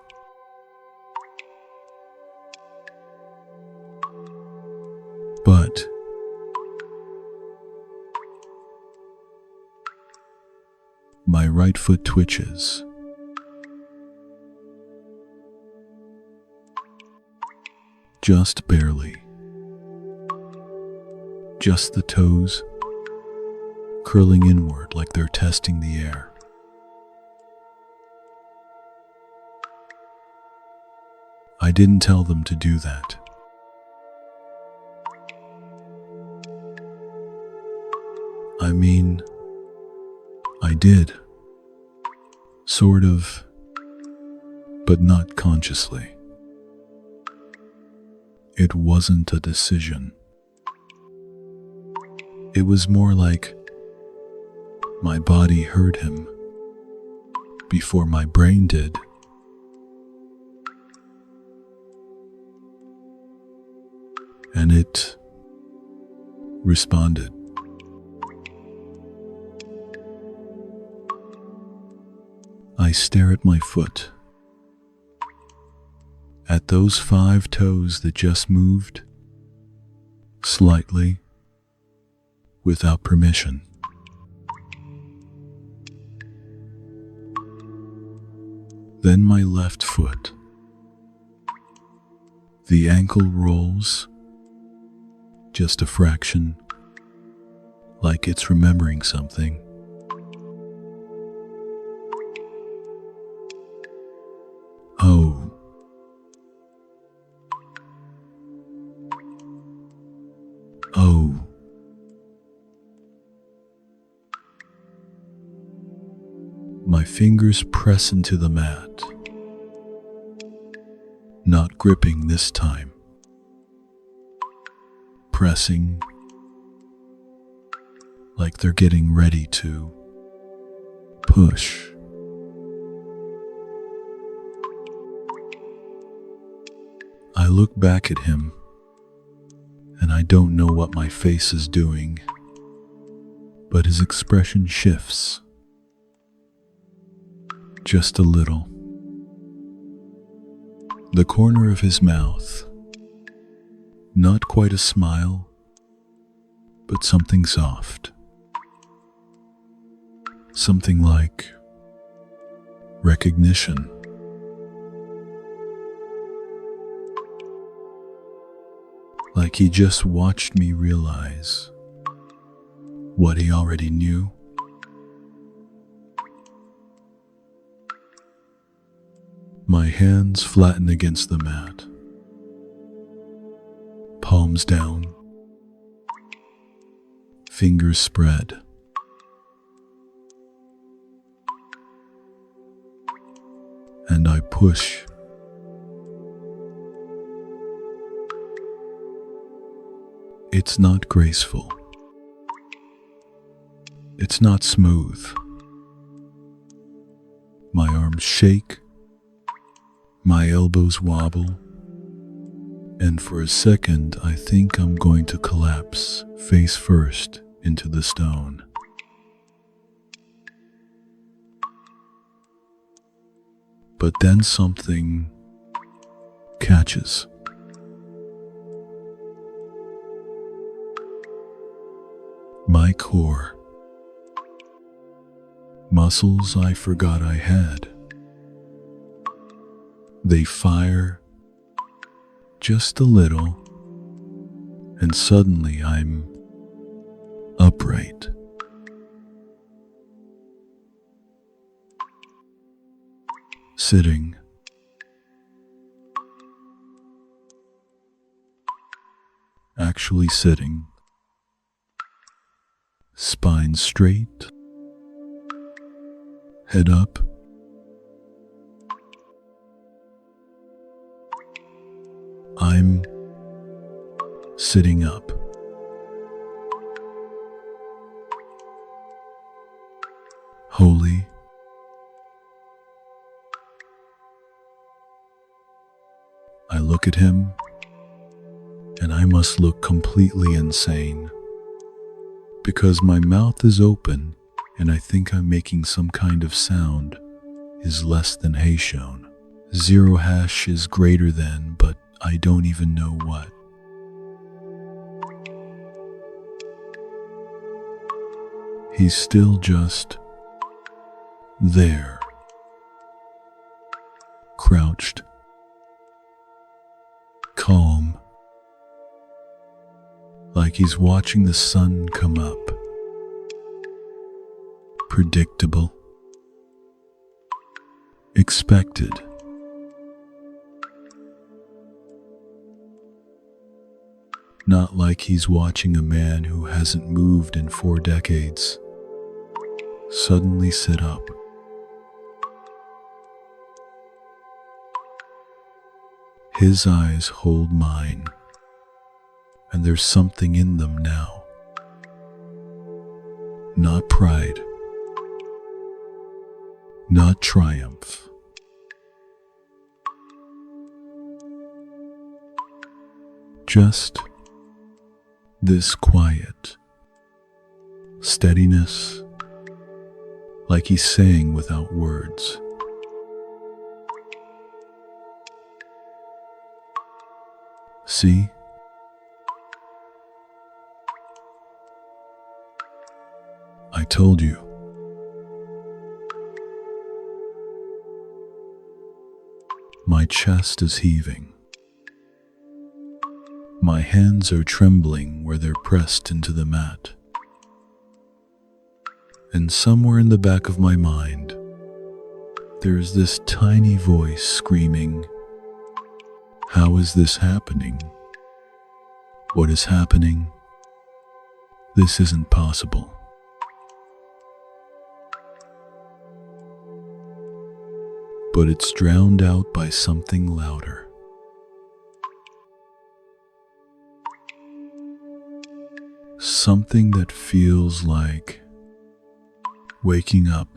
A: But my right foot twitches. Just barely. Just the toes, curling inward like they're testing the air. I didn't tell them to do that. I mean, I did. Sort of, but not consciously. It wasn't a decision. It was more like my body heard him before my brain did. And it responded. I stare at my foot, at those 5 toes that just moved, slightly, without permission. Then my left foot. The ankle rolls, just a fraction, like it's remembering something. Oh. Oh. My fingers press into the mat, not gripping this time. Pressing, like they're getting ready to push. I look back at him, and I don't know what my face is doing, but his expression shifts just a little. The corner of his mouth, not quite a smile, but something soft. Something like recognition. Like he just watched me realize what he already knew. My hands flatten against the mat, palms down, fingers spread. And I push. It's not graceful. It's not smooth. My arms shake, my elbows wobble, and for a second I think I'm going to collapse face first into the stone. But then something catches. My core. Muscles I forgot I had. They fire just a little, and suddenly I'm upright. Sitting. Actually sitting. Spine straight. Head up. I'm sitting up. Holy. I look at him, and I must look completely insane, because my mouth is open and I think I'm making some kind of sound is less than Haitian. Zero hash is greater than, but I don't even know what. He's still just there, crouched, calm, like he's watching the sun come up. Predictable. Expected. Not like he's watching a man who hasn't moved in 4 decades suddenly sit up. His eyes hold mine, and there's something in them now. Not pride, not triumph. Just this quiet steadiness, like he's saying without words. See? I told you. My chest is heaving. My hands are trembling where they're pressed into the mat. And somewhere in the back of my mind, there's this tiny voice screaming, "How is this happening? What is happening? This isn't possible." But it's drowned out by something louder. Something that feels like waking up.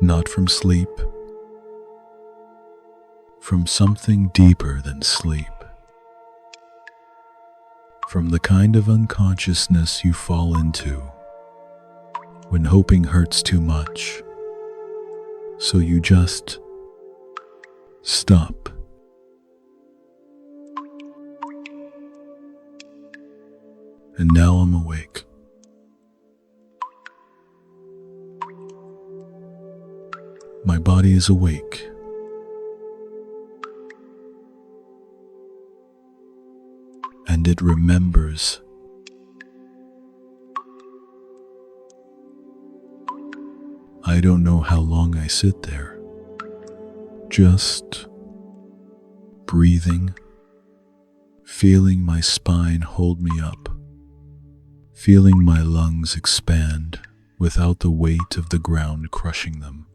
A: Not from sleep, from something deeper than sleep, from the kind of unconsciousness you fall into when hoping hurts too much, so you just stop. And now I'm awake. My body is awake. And it remembers. I don't know how long I sit there, just breathing, feeling my spine hold me up, feeling my lungs expand without the weight of the ground crushing them.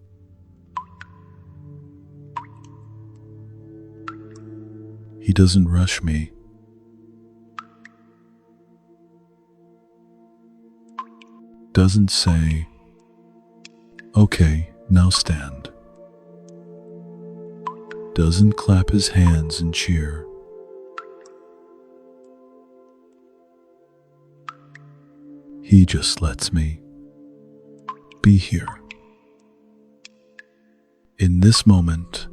A: He doesn't rush me. Doesn't say, "Okay, now stand." Doesn't clap his hands and cheer. He just lets me be here. In this moment,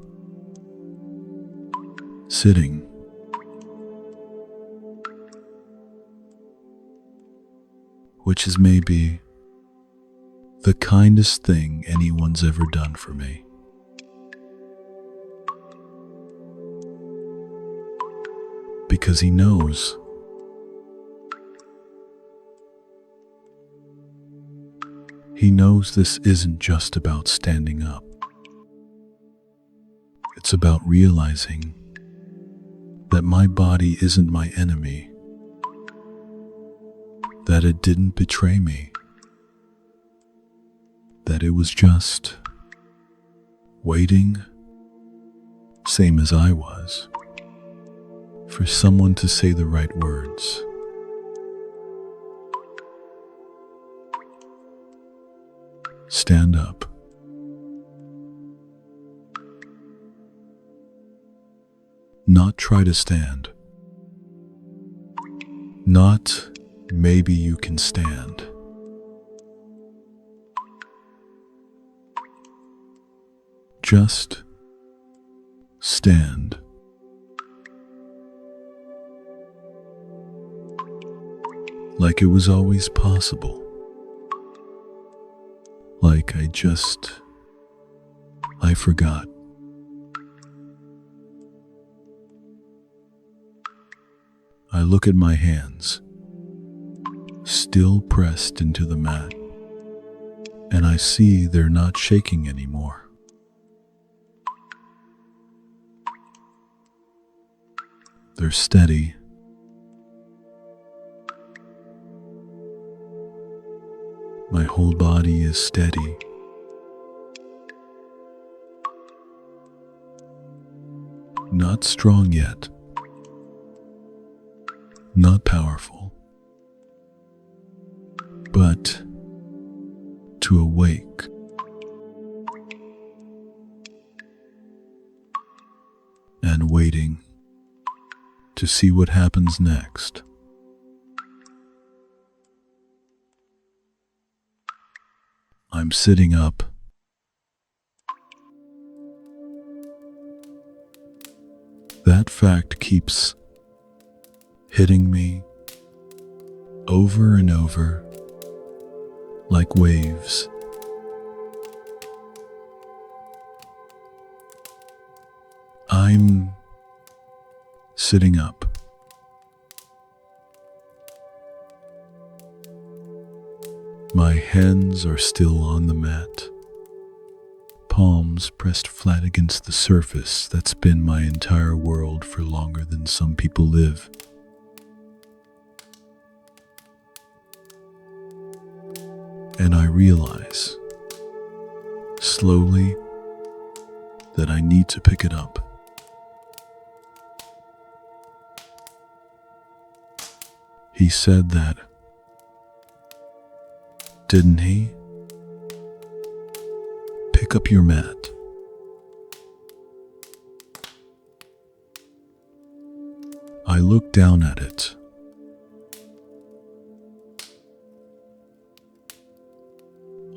A: sitting. Which is maybe the kindest thing anyone's ever done for me. Because he knows. He knows this isn't just about standing up. It's about realizing that my body isn't my enemy, that it didn't betray me, that it was just waiting, same as I was, for someone to say the right words. Stand up. Not try to stand. Not maybe you can stand. Just stand. Like it was always possible. Like I forgot. I look at my hands, still pressed into the mat, and I see they're not shaking anymore. They're steady. My whole body is steady. Not strong yet. Not powerful. But to awake. And waiting to see what happens next. I'm sitting up. That fact keeps hitting me over and over like waves. I'm sitting up. My hands are still on the mat, palms pressed flat against the surface that's been my entire world for longer than some people live. And I realize, slowly, that I need to pick it up. He said that, didn't he? Pick up your mat. I look down at it.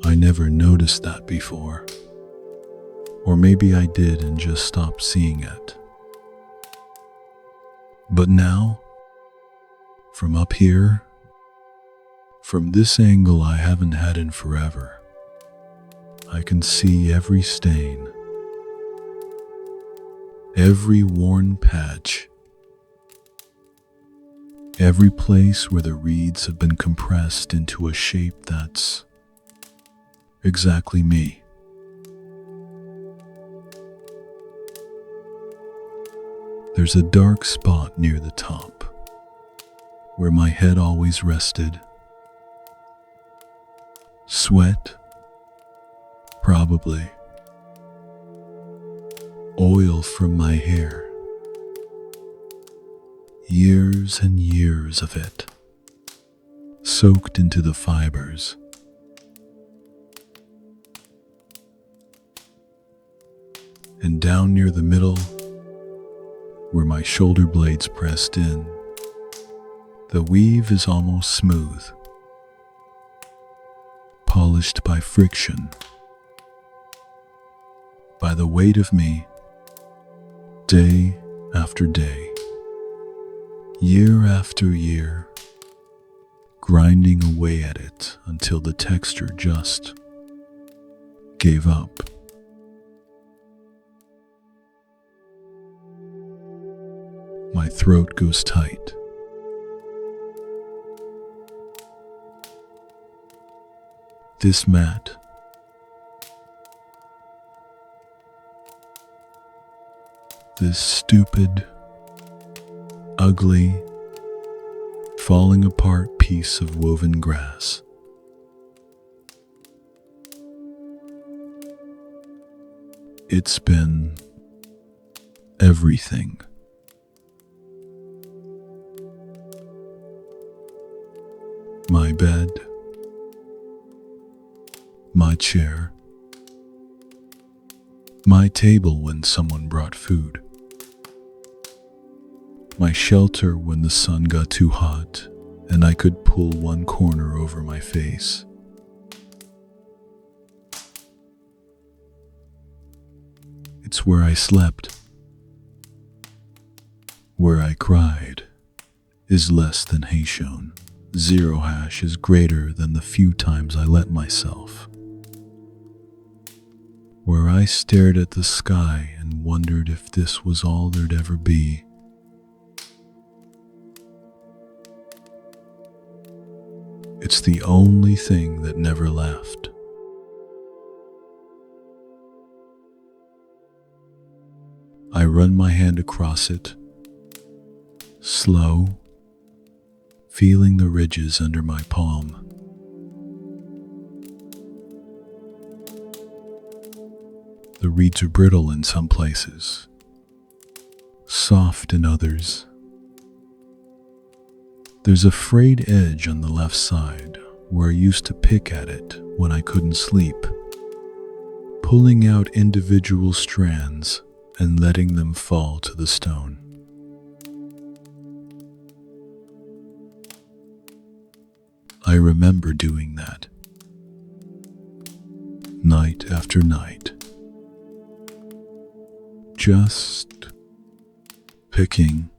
A: I never noticed that before. Or maybe I did and just stopped seeing it. But now, from up here, from this angle I haven't had in forever, I can see every stain, every worn patch, every place where the reeds have been compressed into a shape that's exactly me. There's a dark spot near the top, where my head always rested. Sweat, probably. Oil from my hair. Years and years of it, soaked into the fibers. And down near the middle, where my shoulder blades pressed in, the weave is almost smooth, polished by friction, by the weight of me, day after day, year after year, grinding away at it until the texture just gave up. My throat goes tight. This mat, this stupid, ugly, falling apart piece of woven grass. It's been everything. My bed, my chair, my table when someone brought food, my shelter when the sun got too hot and I could pull one corner over my face. It's where I slept, where I cried, is less than Haitian. Zero hash is greater than the few times I let myself. Where I stared at the sky and wondered if this was all there'd ever be. It's the only thing that never left. I run my hand across it, slow, feeling the ridges under my palm. The reeds are brittle in some places, soft in others. There's a frayed edge on the left side where I used to pick at it when I couldn't sleep, pulling out individual strands and letting them fall to the stone. I remember doing that, night after night, just picking,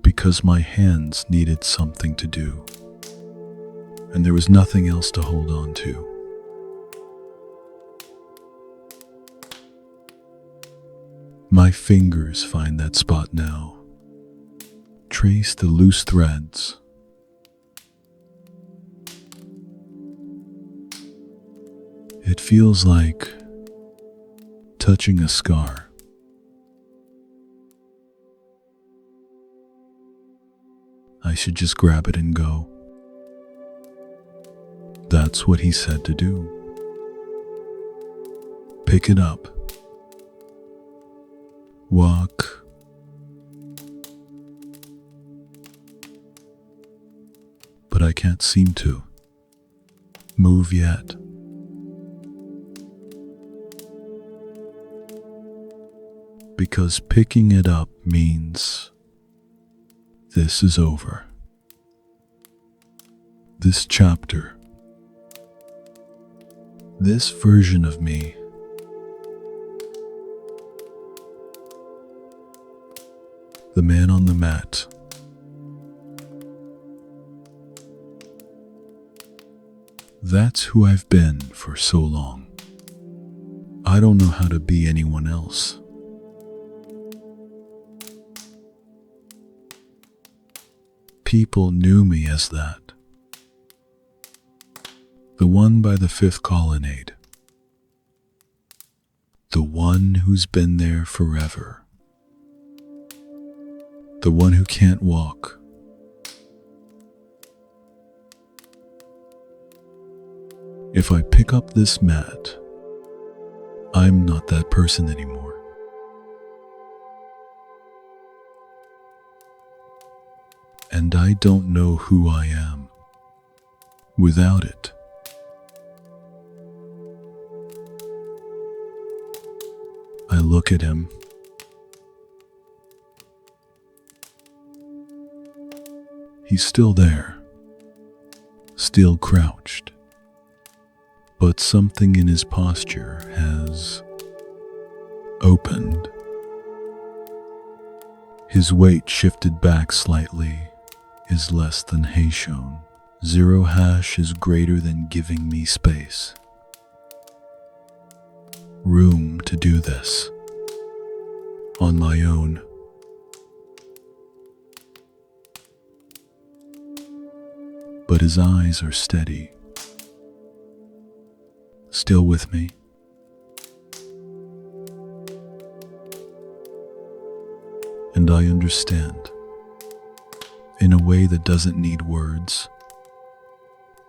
A: because my hands needed something to do, and there was nothing else to hold on to. My fingers find that spot now. Trace the loose threads. It feels like touching a scar. I should just grab it and go. That's what he said to do. Pick it up. Walk. But I can't seem to move yet. because picking it up means this is over. This chapter, this version of me, the man on the mat, that's who I've been for so long. I don't know how to be anyone else. People knew me as that. The one by the fifth colonnade. The one who's been there forever. The one who can't walk. If I pick up this mat, I'm not that person anymore. And I don't know who I am without it. I look at him. He's still there, still crouched, but something in his posture has opened. His weight shifted back slightly, is less than Haitian. 0 hash is greater than giving me space. Room to do this on my own. But his eyes are steady, still with me. And I understand, in a way that doesn't need words,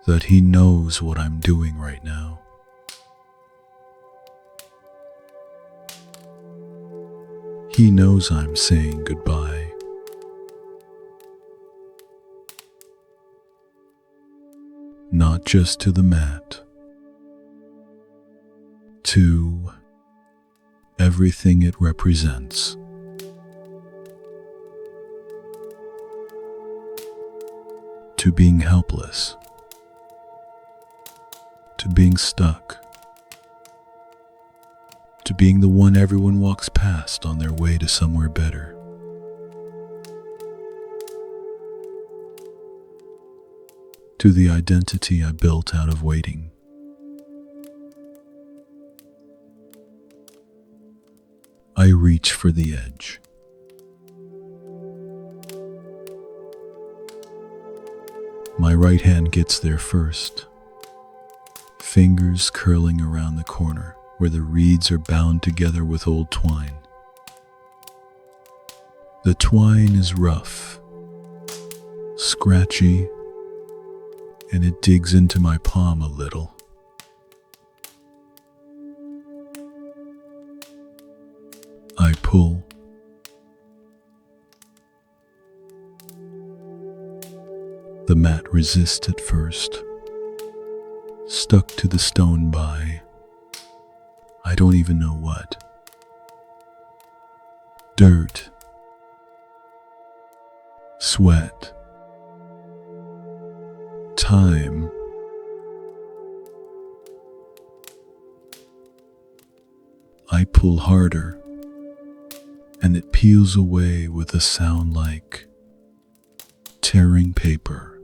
A: that he knows what I'm doing right now. He knows I'm saying goodbye. Not just to the mat, to everything it represents. To being helpless, to being stuck, to being the one everyone walks past on their way to somewhere better. To the identity I built out of waiting. I reach for the edge. My right hand gets there first, fingers curling around the corner where the reeds are bound together with old twine. The twine is rough, scratchy, and it digs into my palm a little. I pull. The mat resists at first, stuck to the stone by I don't even know what. Dirt, sweat, time. I pull harder, and it peels away with a sound like tearing paper.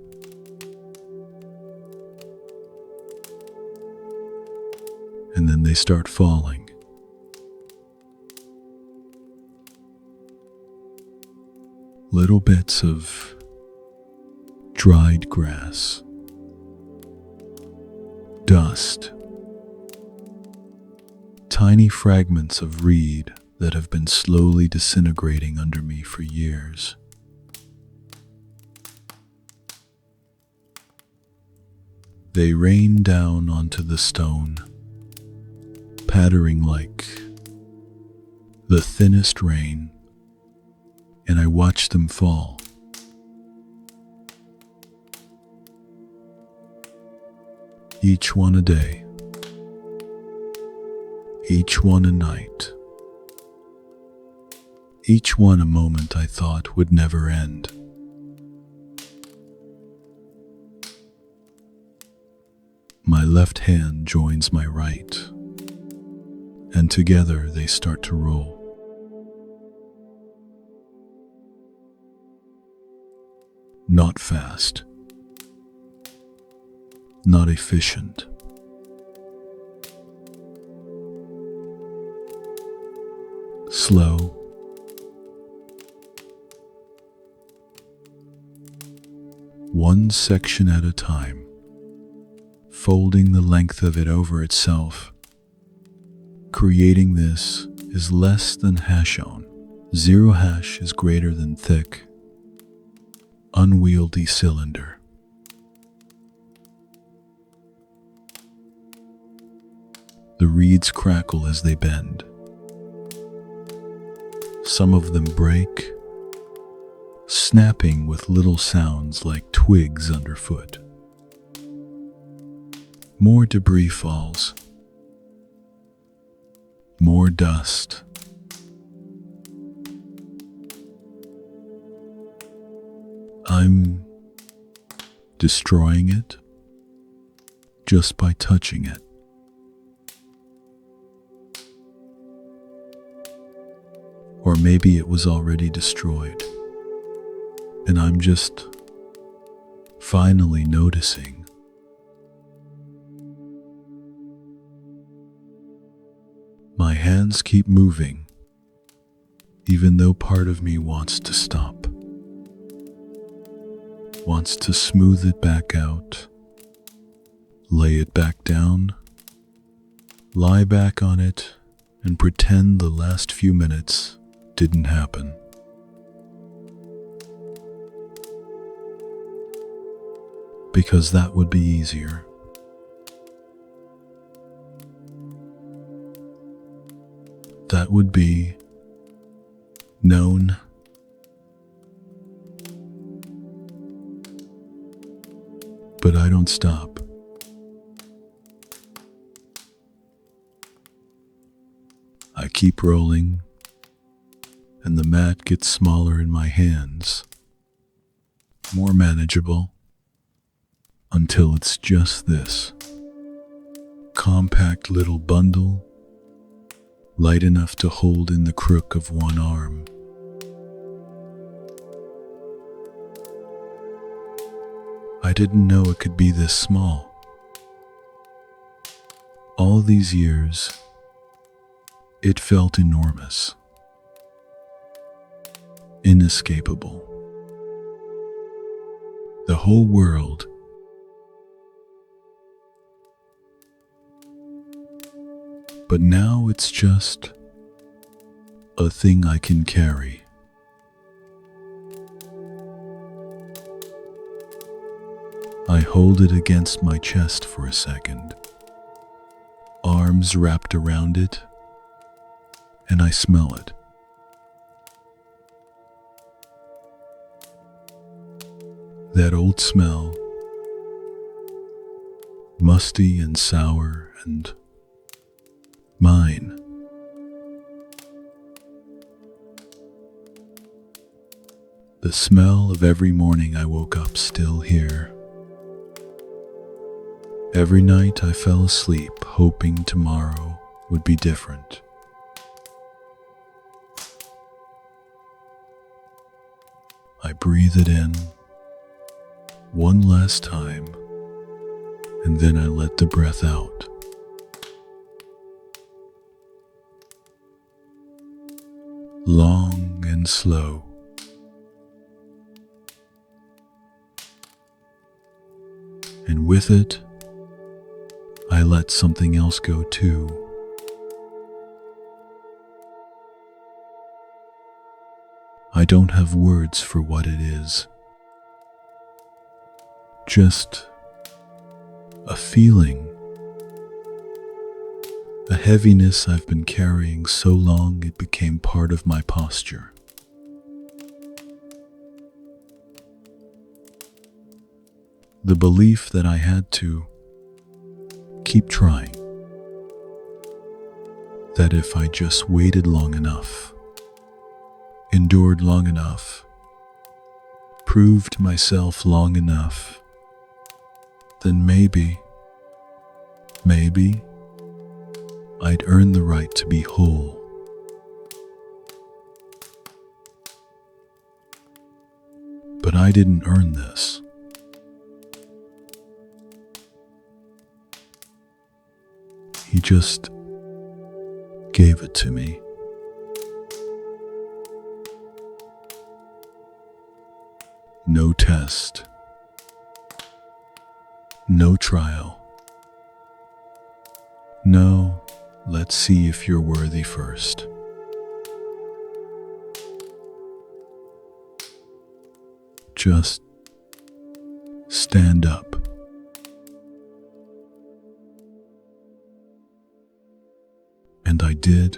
A: And then they start falling. Little bits of dried grass, dust, tiny fragments of reed that have been slowly disintegrating under me for years. They rain down onto the stone, pattering like the thinnest rain, and I watch them fall. Each one a day, each one a night. each one a moment I thought would never end. My left hand joins my right, and together they start to roll. Not fast, not efficient. Slow, one section at a time, folding the length of it over itself. Creating this is less than hash on. 0 hash is greater than thick, unwieldy cylinder. The reeds crackle as they bend. Some of them break, snapping with little sounds like twigs underfoot. More debris falls. More dust. I'm destroying it just by touching it. Or maybe it was already destroyed, and I'm just finally noticing. My hands keep moving, even though part of me wants to stop, wants to smooth it back out, lay it back down, lie back on it, and pretend the last few minutes didn't happen. Because that would be easier. That would be known. But I don't stop. I keep rolling, and the mat gets smaller in my hands, more manageable, until it's just this compact little bundle, light enough to hold in the crook of one arm. I didn't know it could be this small. All these years, it felt enormous, inescapable. The whole world. But now it's just a thing I can carry. I hold it against my chest for a second, arms wrapped around it, and I smell it. That old smell, musty and sour and mine. The smell of every morning I woke up still here. Every night I fell asleep hoping tomorrow would be different. I breathe it in one last time, and then I let the breath out. Long and slow. And with it, I let something else go too. I don't have words for what it is. Just a feeling. A heaviness I've been carrying so long it became part of my posture. The belief that I had to keep trying. That if I just waited long enough, endured long enough, proved myself long enough, then maybe I'd earn the right to be whole. But I didn't earn this. He just gave it to me. No test, no trial. No, let's see if you're worthy first. Just stand up. And I did.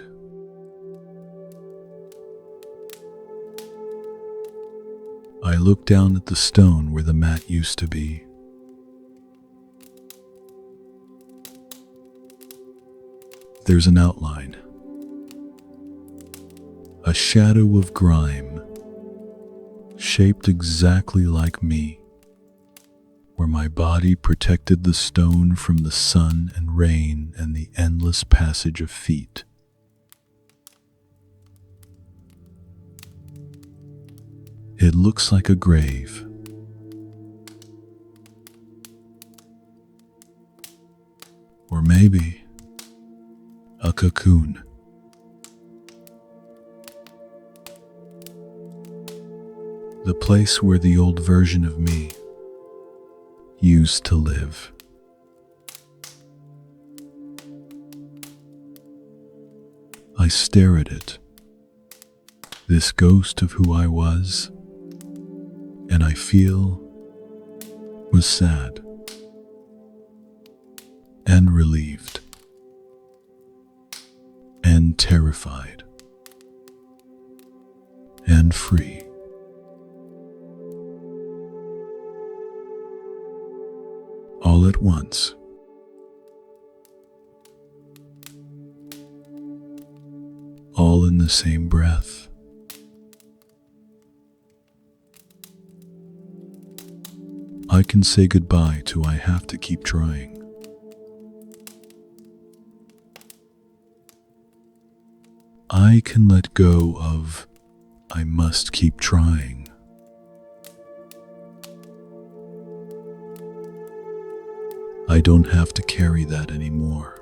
A: I looked down at the stone where the mat used to be. There's an outline, a shadow of grime, shaped exactly like me, where my body protected the stone from the sun and rain and the endless passage of feet. It looks like a grave. Or maybe a cocoon. The place where the old version of me used to live. I stare at it, this ghost of who I was, and I feel was sad and relieved and terrified and free. All at once. All in the same breath. I can say goodbye to I have to keep trying. I can let go of I must keep trying. I don't have to carry that anymore.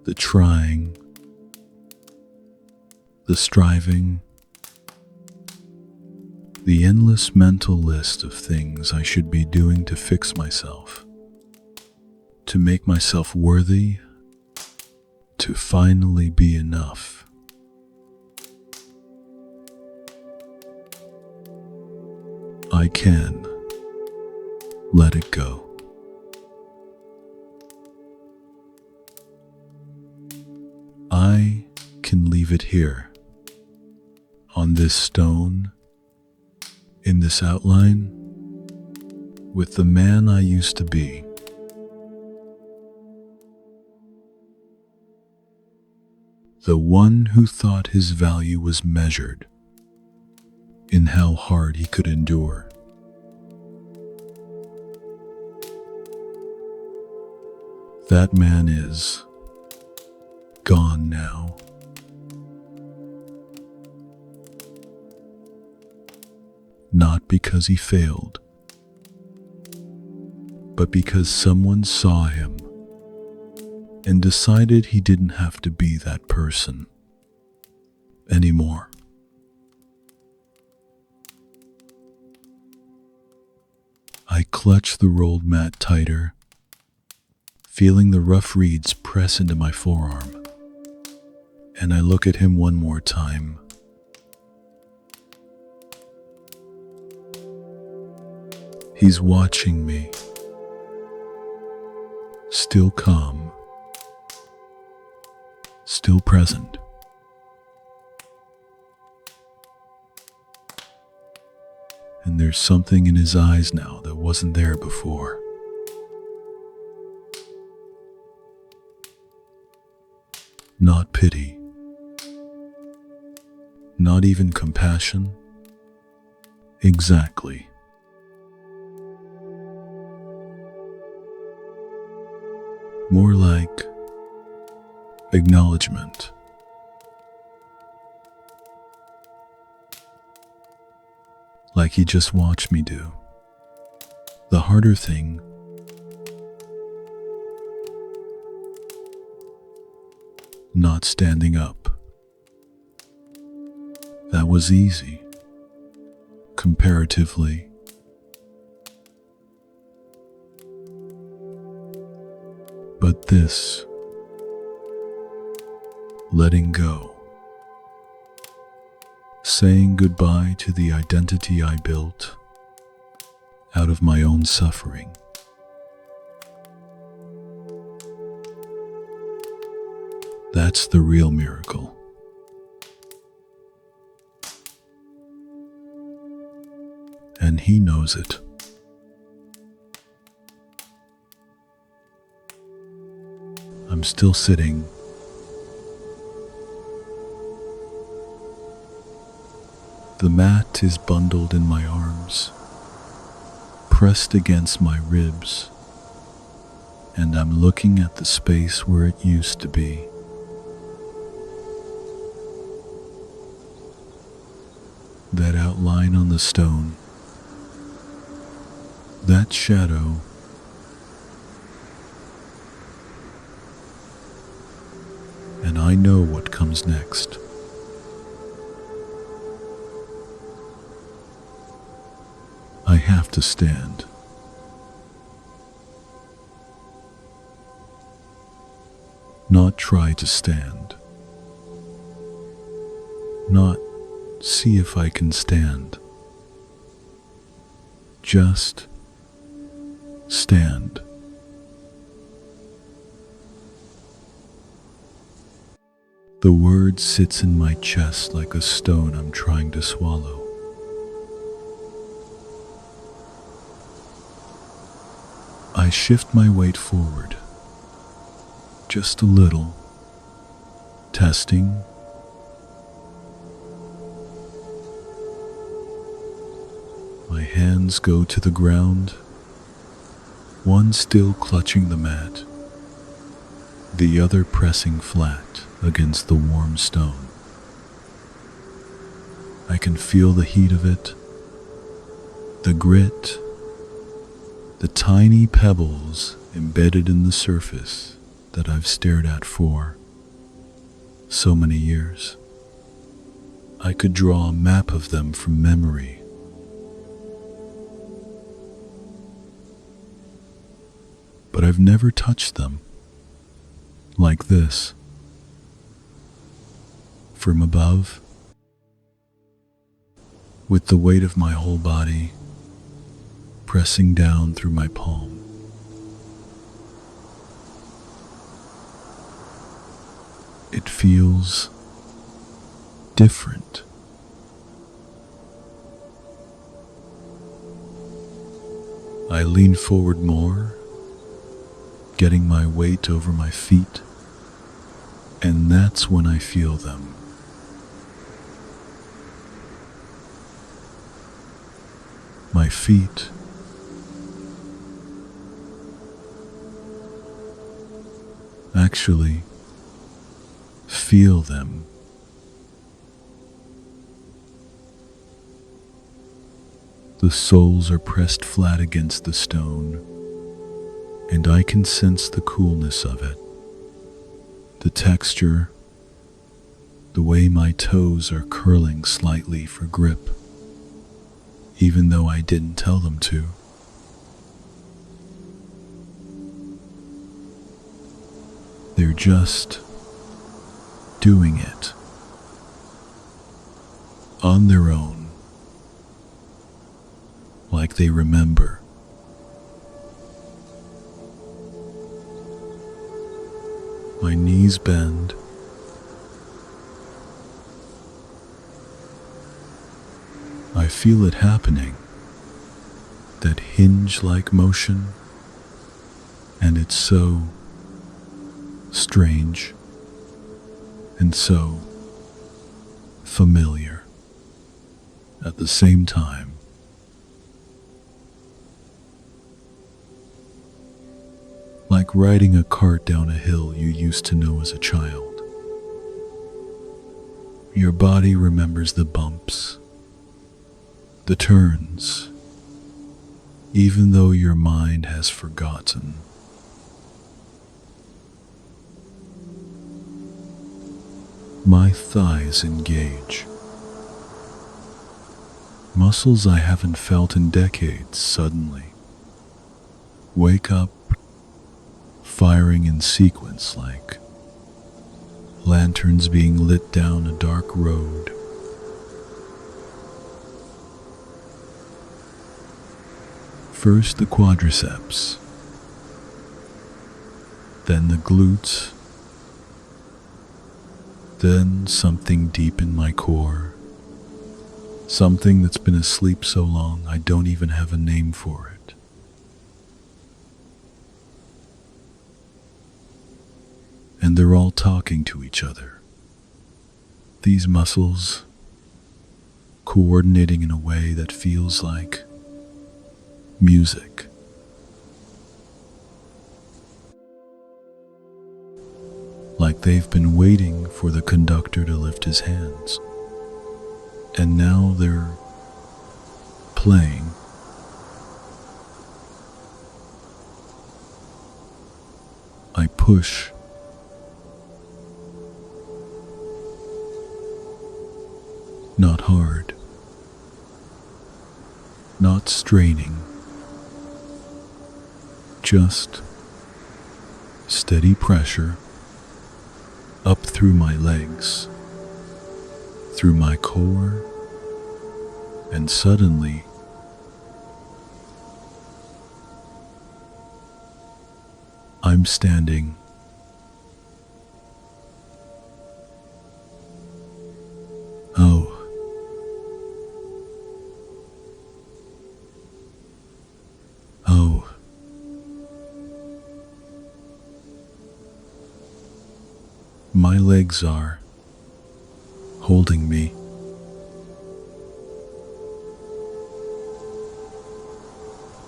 A: The trying, the striving, the endless mental list of things I should be doing to fix myself, to make myself worthy, to finally be enough. I can let it go. I can leave it here, on this stone, in this outline, with the man I used to be. The one who thought his value was measured in how hard he could endure. That man is gone now. Not because he failed, but because someone saw him and decided he didn't have to be that person anymore. I clutch the rolled mat tighter, feeling the rough reeds press into my forearm, and I look at him one more time. He's watching me, still calm, still present. And there's something in his eyes now that wasn't there before. Not pity, not even compassion. Exactly. More like acknowledgement. Like he just watched me do the harder thing. Not standing up. That was easy, comparatively. But this, letting go, saying goodbye to the identity I built out of my own suffering. That's the real miracle. And he knows it. I'm still sitting. The mat is bundled in my arms, pressed against my ribs, and I'm looking at the space where it used to be. That outline on the stone, that shadow, and I know what comes next. I have to stand. Not try to stand. Not see if I can stand. Just stand. The word sits in my chest like a stone I'm trying to swallow. I shift my weight forward, just a little, testing. My hands go to the ground, one still clutching the mat, the other pressing flat against the warm stone. I can feel the heat of it, the grit, the tiny pebbles embedded in the surface that I've stared at for so many years. I could draw a map of them from memory. But I've never touched them like this, from above, with the weight of my whole body pressing down through my palm. It feels different. I lean forward more, getting my weight over my feet, and that's when I feel them. My feet actually feel them. The soles are pressed flat against the stone, and I can sense the coolness of it, the texture, the way my toes are curling slightly for grip, even though I didn't tell them to. They're just doing it on their own, like they remember. My knees bend. I feel it happening, that hinge-like motion, and it's so strange. and so familiar at the same time. Like riding a cart down a hill you used to know as a child. Your body remembers the bumps, the turns, even though your mind has forgotten. My thighs engage. Muscles I haven't felt in decades suddenly wake up, firing in sequence like lanterns being lit down a dark road. First the quadriceps, then the glutes, then something deep in my core, something that's been asleep so long I don't even have a name for it. And they're all talking to each other. These muscles coordinating in a way that feels like music. Like they've been waiting for the conductor to lift his hands. And now they're playing. I push. Not hard. Not straining. Just steady pressure up through my legs, through my core, and suddenly I'm standing. Oh. Oh. My legs are holding me.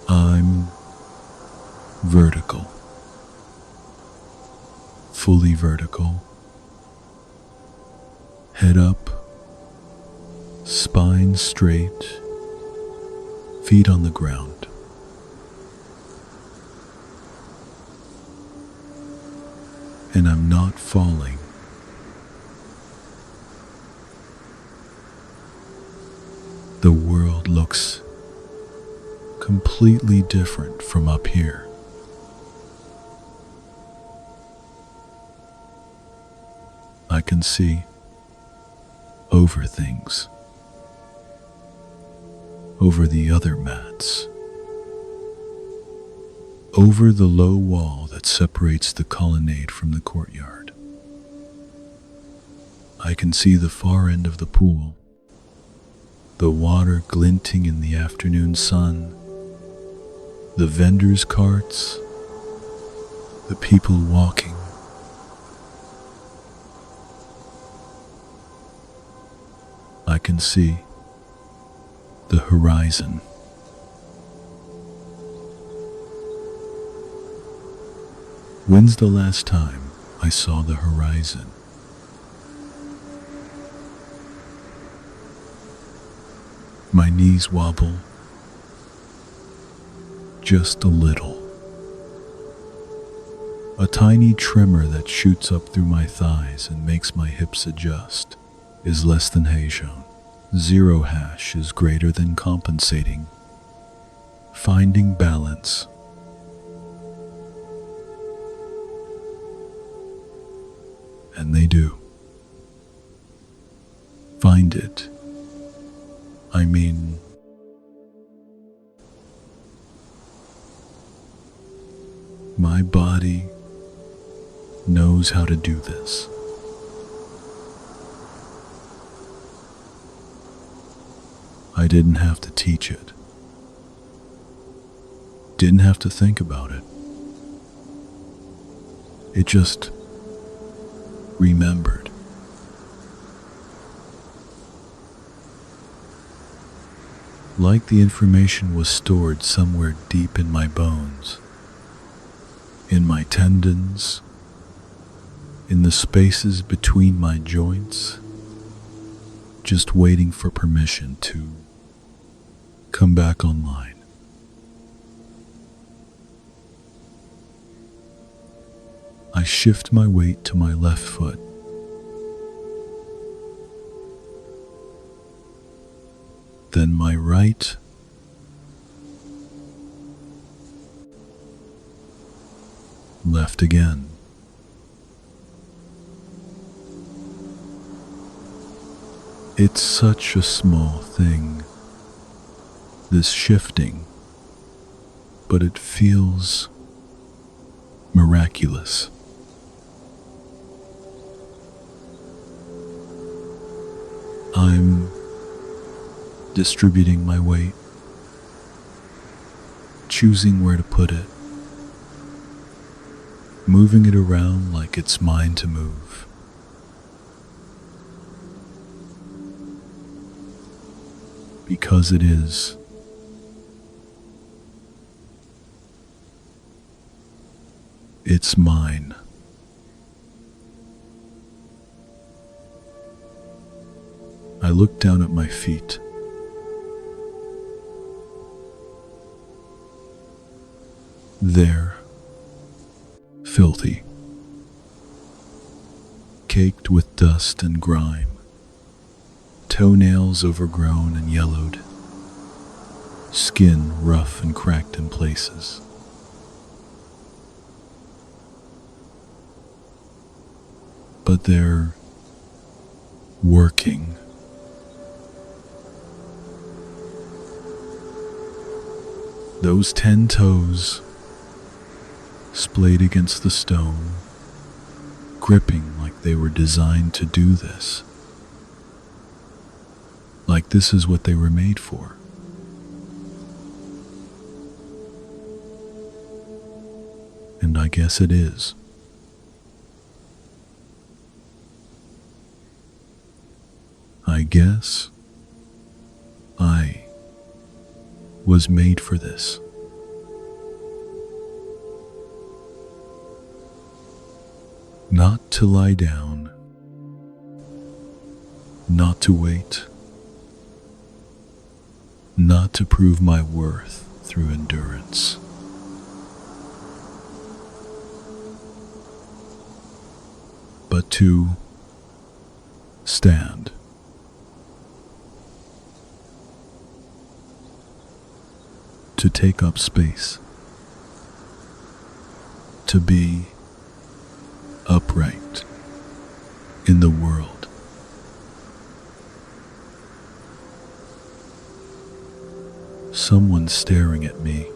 A: I'm vertical, fully vertical, head up, spine straight, feet on the ground. And I'm not falling. The world looks completely different from up here. I can see over things, over the other mats, over the low wall that separates the colonnade from the courtyard. I can see the far end of the pool, the water glinting in the afternoon sun, the vendors' carts, the people walking. I can see the horizon. When's the last time I saw the horizon? My knees wobble just a little. A tiny tremor that shoots up through my thighs and makes my hips adjust is less than Heijon. Zero hash is greater than compensating. Finding balance. And they do. Find it. I mean, my body knows how to do this. I didn't have to teach it. Didn't have to think about it. It just remembered. like the information was stored somewhere deep in my bones, in my tendons, in the spaces between my joints, just waiting for permission to come back online. I shift my weight to my left foot. Then my right. Left again. It's such a small thing, this shifting, but it feels miraculous. I'm distributing my weight, choosing where to put it, moving it around like it's mine to move. Because it is. It's mine. I look down at my feet. They're filthy, caked with dust and grime, toenails overgrown and yellowed, skin rough and cracked in places. But they're working. Those 10 toes splayed against the stone, gripping like they were designed to do this. Like this is what they were made for. And I guess it is. I guess I was made for this. Not to lie down, not to wait, not to prove my worth through endurance. But to stand. To take up space. To be upright in the world. Someone staring at me.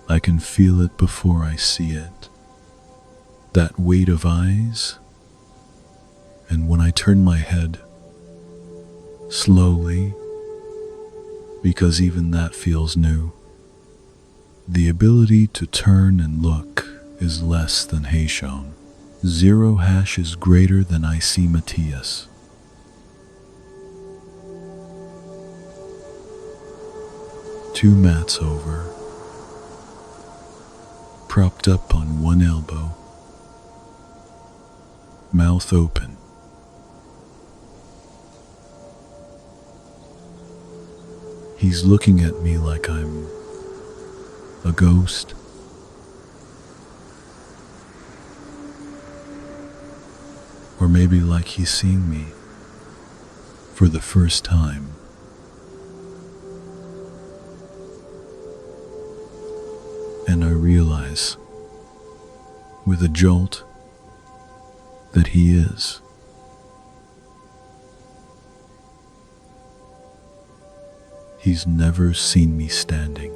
A: I can feel it before I see it. That weight of eyes. And when I turn my head, slowly, because even that feels new, the ability to turn and look is less than Haishon. 0 hash is greater than I see Matthias. Two mats over, propped up on one elbow, mouth open. He's looking at me like I'm a ghost. Or maybe like he's seeing me for the first time. And I realize, with a jolt, that he is. He's never seen me standing.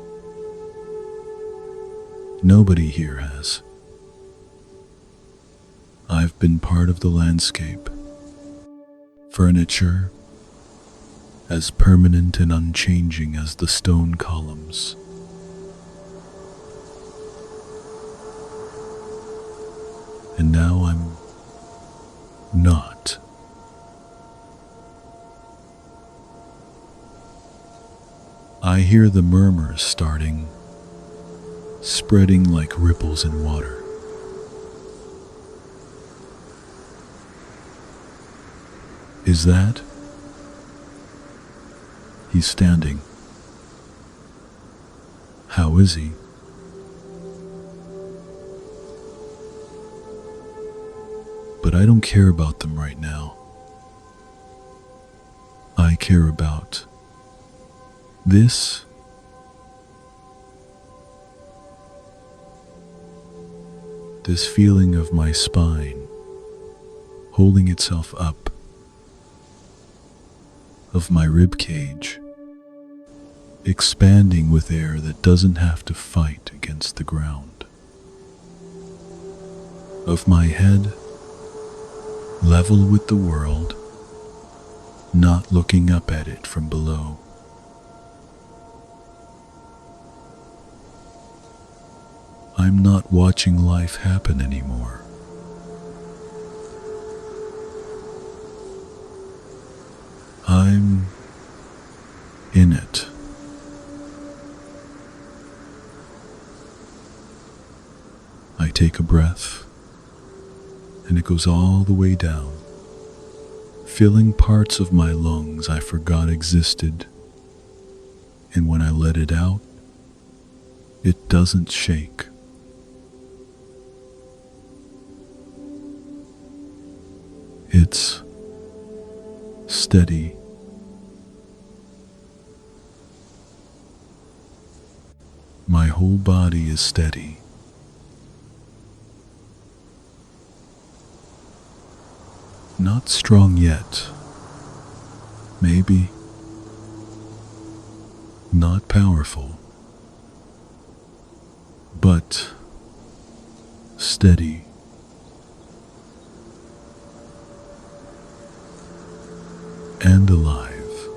A: Nobody here has. I've been part of the landscape. Furniture, as permanent and unchanging as the stone columns. And now I'm not I hear the murmurs starting, spreading like ripples in water. Is that? He's standing. How is he? But I don't care about them right now. I care about this. This feeling of my spine holding itself up, of my rib cage expanding with air that doesn't have to fight against the ground, of my head level with the world, not looking up at it from below. I'm not watching life happen anymore. I'm in it. I take a breath, and it goes all the way down, filling parts of my lungs I forgot existed. And when I let it out, it doesn't shake. It's steady. My whole body is steady. Not strong yet. Maybe. Not powerful. But steady. And alive.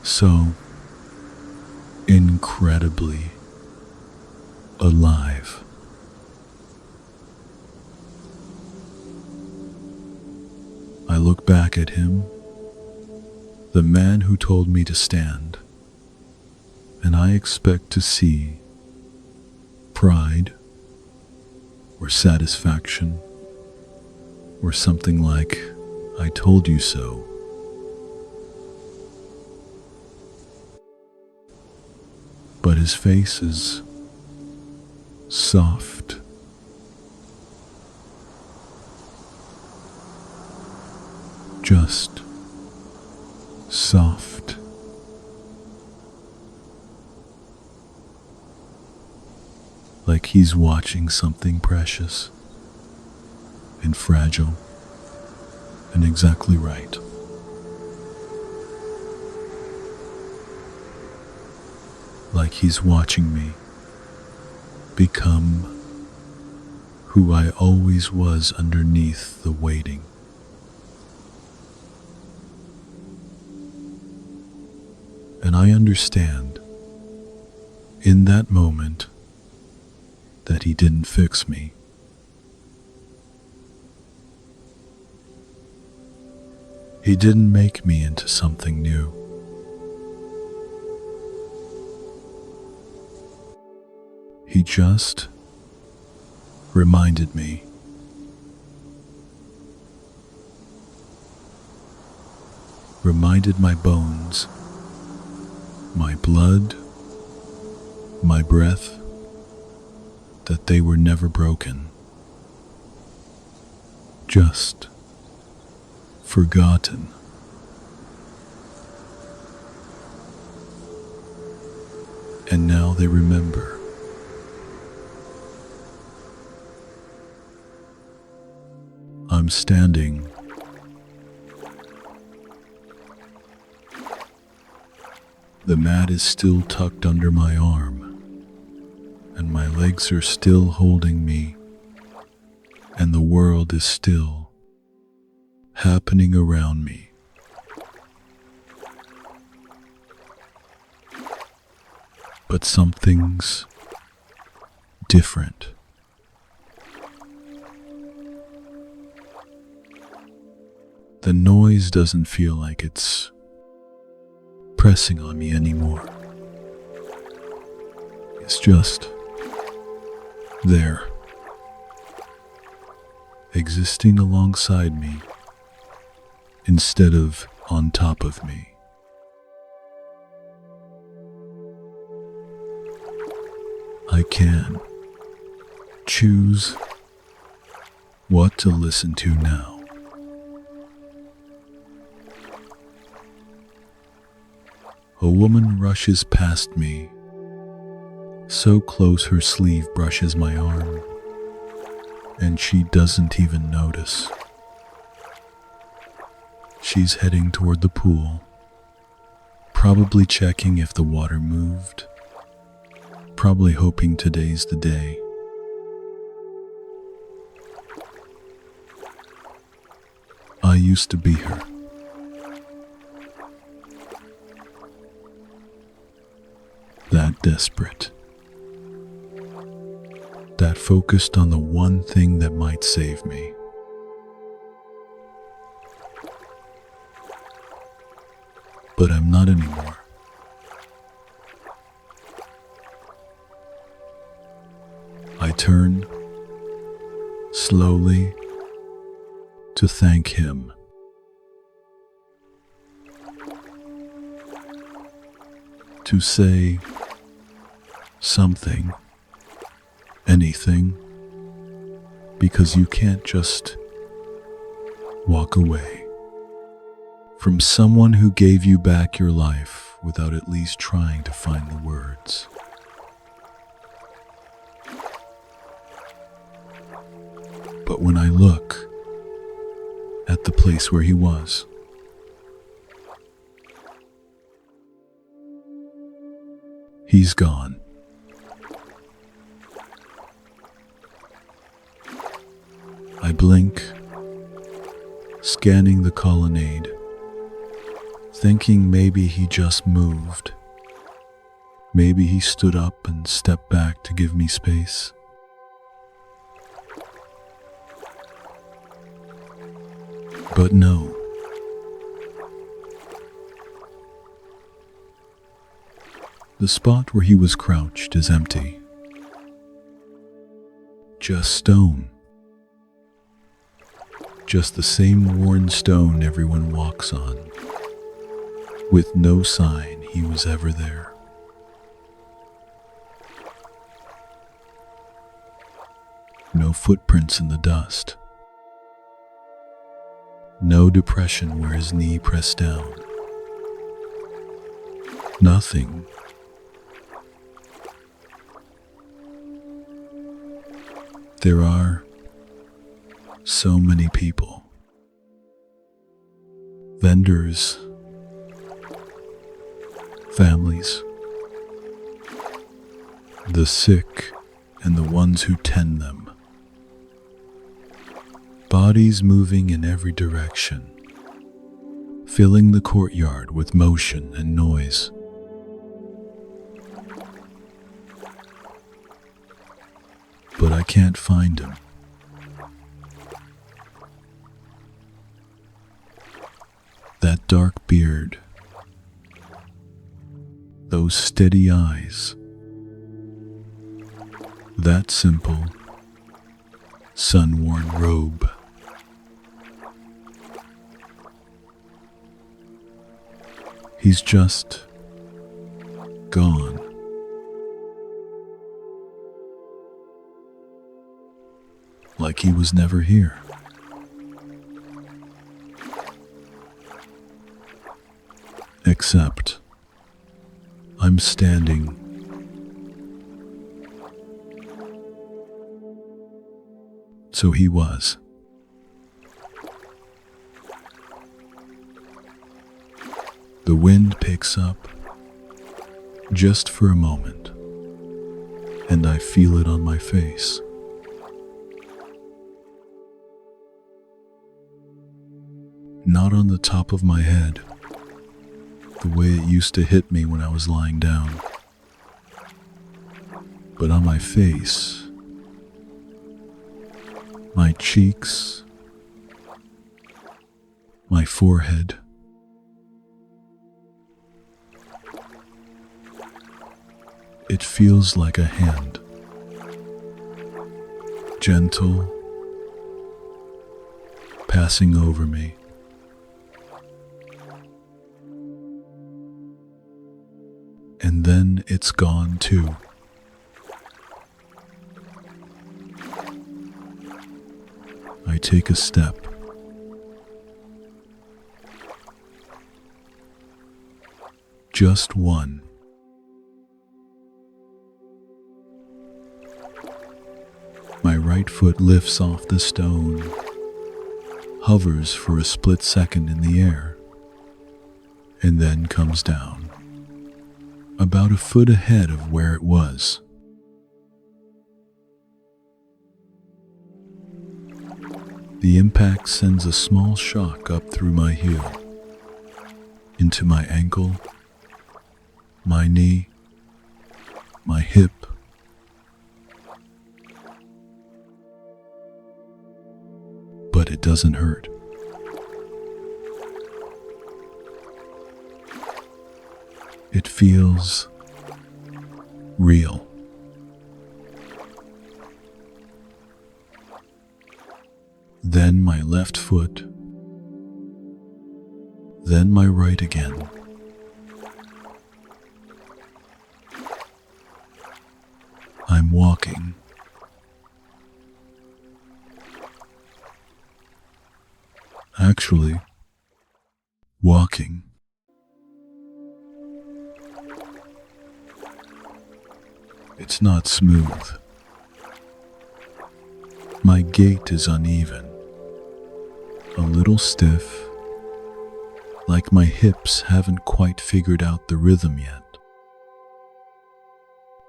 A: So incredibly alive. I look back at him, the man who told me to stand, and I expect to see pride or satisfaction or something like, "I told you so." But his face is soft. Just soft. Like he's watching something precious and fragile and exactly right. Like he's watching me become who I always was underneath the waiting. And I understand in that moment that he didn't fix me. He didn't make me into something new. He just reminded me. Reminded my bones, my blood, my breath, that they were never broken. Just forgotten. And now they remember. I'm standing. The mat is still tucked under my arm, and my legs are still holding me, and the world is still happening around me. But something's different. The noise doesn't feel like it's pressing on me anymore. It's just there, existing alongside me instead of on top of me. I can choose what to listen to now. A woman rushes past me, so close her sleeve brushes my arm, and she doesn't even notice. She's heading toward the pool, probably checking if the water moved, probably hoping today's the day. I used to be her. That desperate. That focused on the one thing that might save me. But I'm not anymore. I turn, slowly, to thank him. To say something, anything, because you can't just walk away from someone who gave you back your life without at least trying to find the words. But when I look at the place where he was, he's gone. I blink, scanning the colonnade, thinking maybe he just moved. Maybe he stood up and stepped back to give me space. But no. The spot where he was crouched is empty. Just stone. Just the same worn stone everyone walks on, with no sign he was ever there. No footprints in the dust. No depression where his knee pressed down. Nothing. There are so many people. Vendors. Families. The sick and the ones who tend them. Bodies moving in every direction, filling the courtyard with motion and noise. But I can't find him. That dark beard, those steady eyes, that simple, sun-worn robe. He's just gone. Like he was never here. Except I'm standing so he was. The wind picks up just for a moment, and I feel it on my face. Not on the top of my head, the way it used to hit me when I was lying down, but on my face, my cheeks, my forehead. It feels like a hand, gentle, passing over me. And then it's gone too. I take a step. Just one. My right foot lifts off the stone, hovers for a split second in the air, and then comes down, about a foot ahead of where it was. The impact sends a small shock up through my heel, into my ankle, my knee, my hip. But it doesn't hurt. It feels real. Then my left foot, then my right again. I'm walking. Actually, walking. It's not smooth. My gait is uneven, a little stiff, like my hips haven't quite figured out the rhythm yet.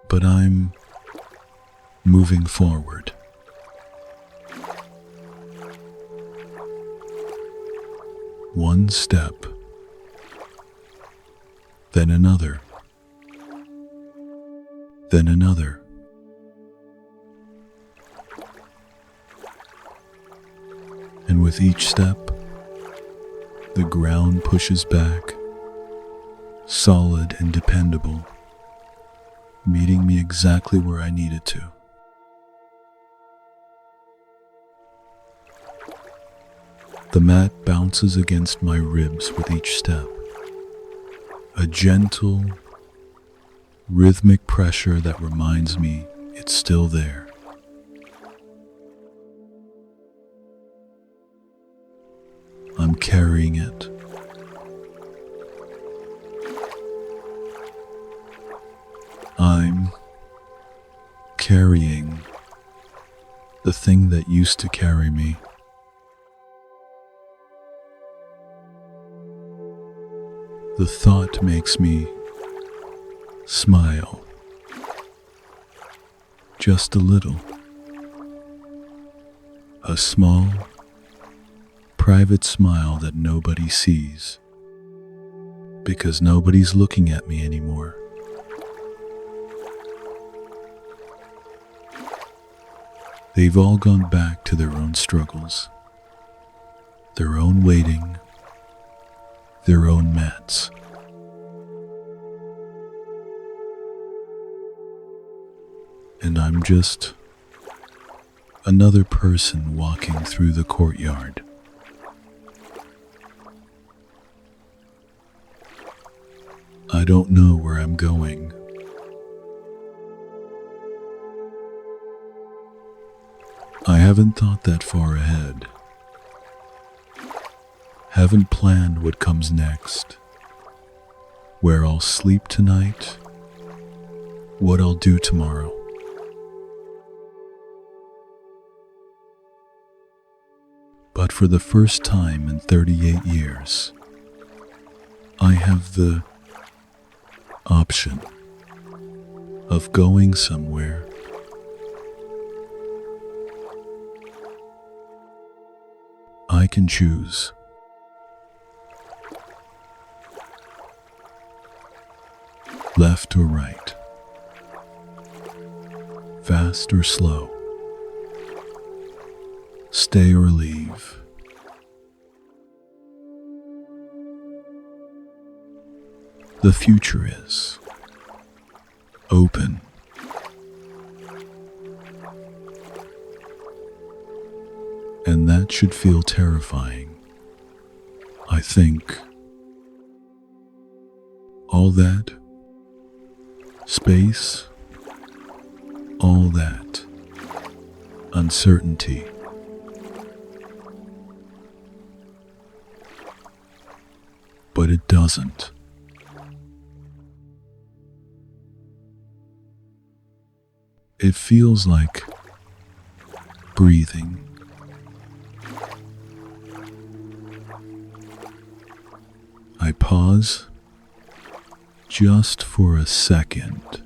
A: But I'm moving forward. One step, then another, then another. And with each step, the ground pushes back, solid and dependable, meeting me exactly where I needed to. The mat bounces against my ribs with each step, a gentle, rhythmic pressure that reminds me it's still there. I'm carrying it. I'm carrying the thing that used to carry me. The thought makes me smile, just a little. A small, private smile that nobody sees, because nobody's looking at me anymore. They've all gone back to their own struggles, their own waiting, their own mats. And I'm just another person walking through the courtyard. I don't know where I'm going. I haven't thought that far ahead. Haven't planned what comes next, where I'll sleep tonight, what I'll do tomorrow. But for the first time in 38 years, I have the option of going somewhere. I can choose. Left or right, fast or slow, stay or leave. The future is open. And that should feel terrifying. I think all that space, all that uncertainty, but it doesn't. It feels like breathing. I pause just for a second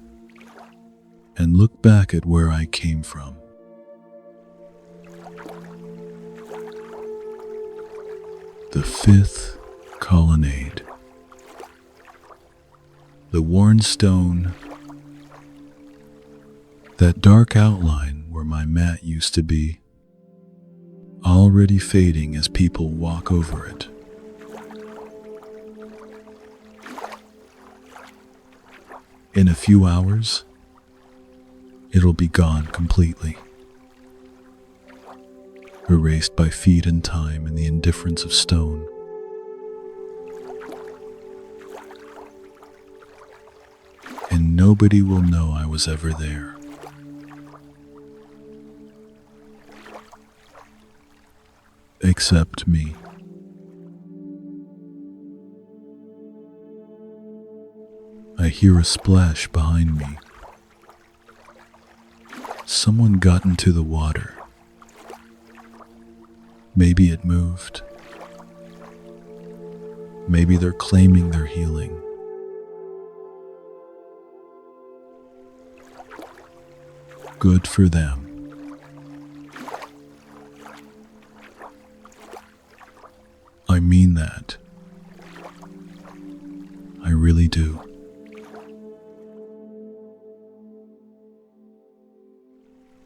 A: and look back at where I came from. The fifth colonnade. The worn stone. That dark outline where my mat used to be, already fading as people walk over it. In a few hours, it'll be gone completely, erased by feet and time and the indifference of stone. And nobody will know I was ever there. Except me. I hear a splash behind me. Someone got into the water. Maybe it moved. Maybe they're claiming their healing. Good for them. I mean that. I really do.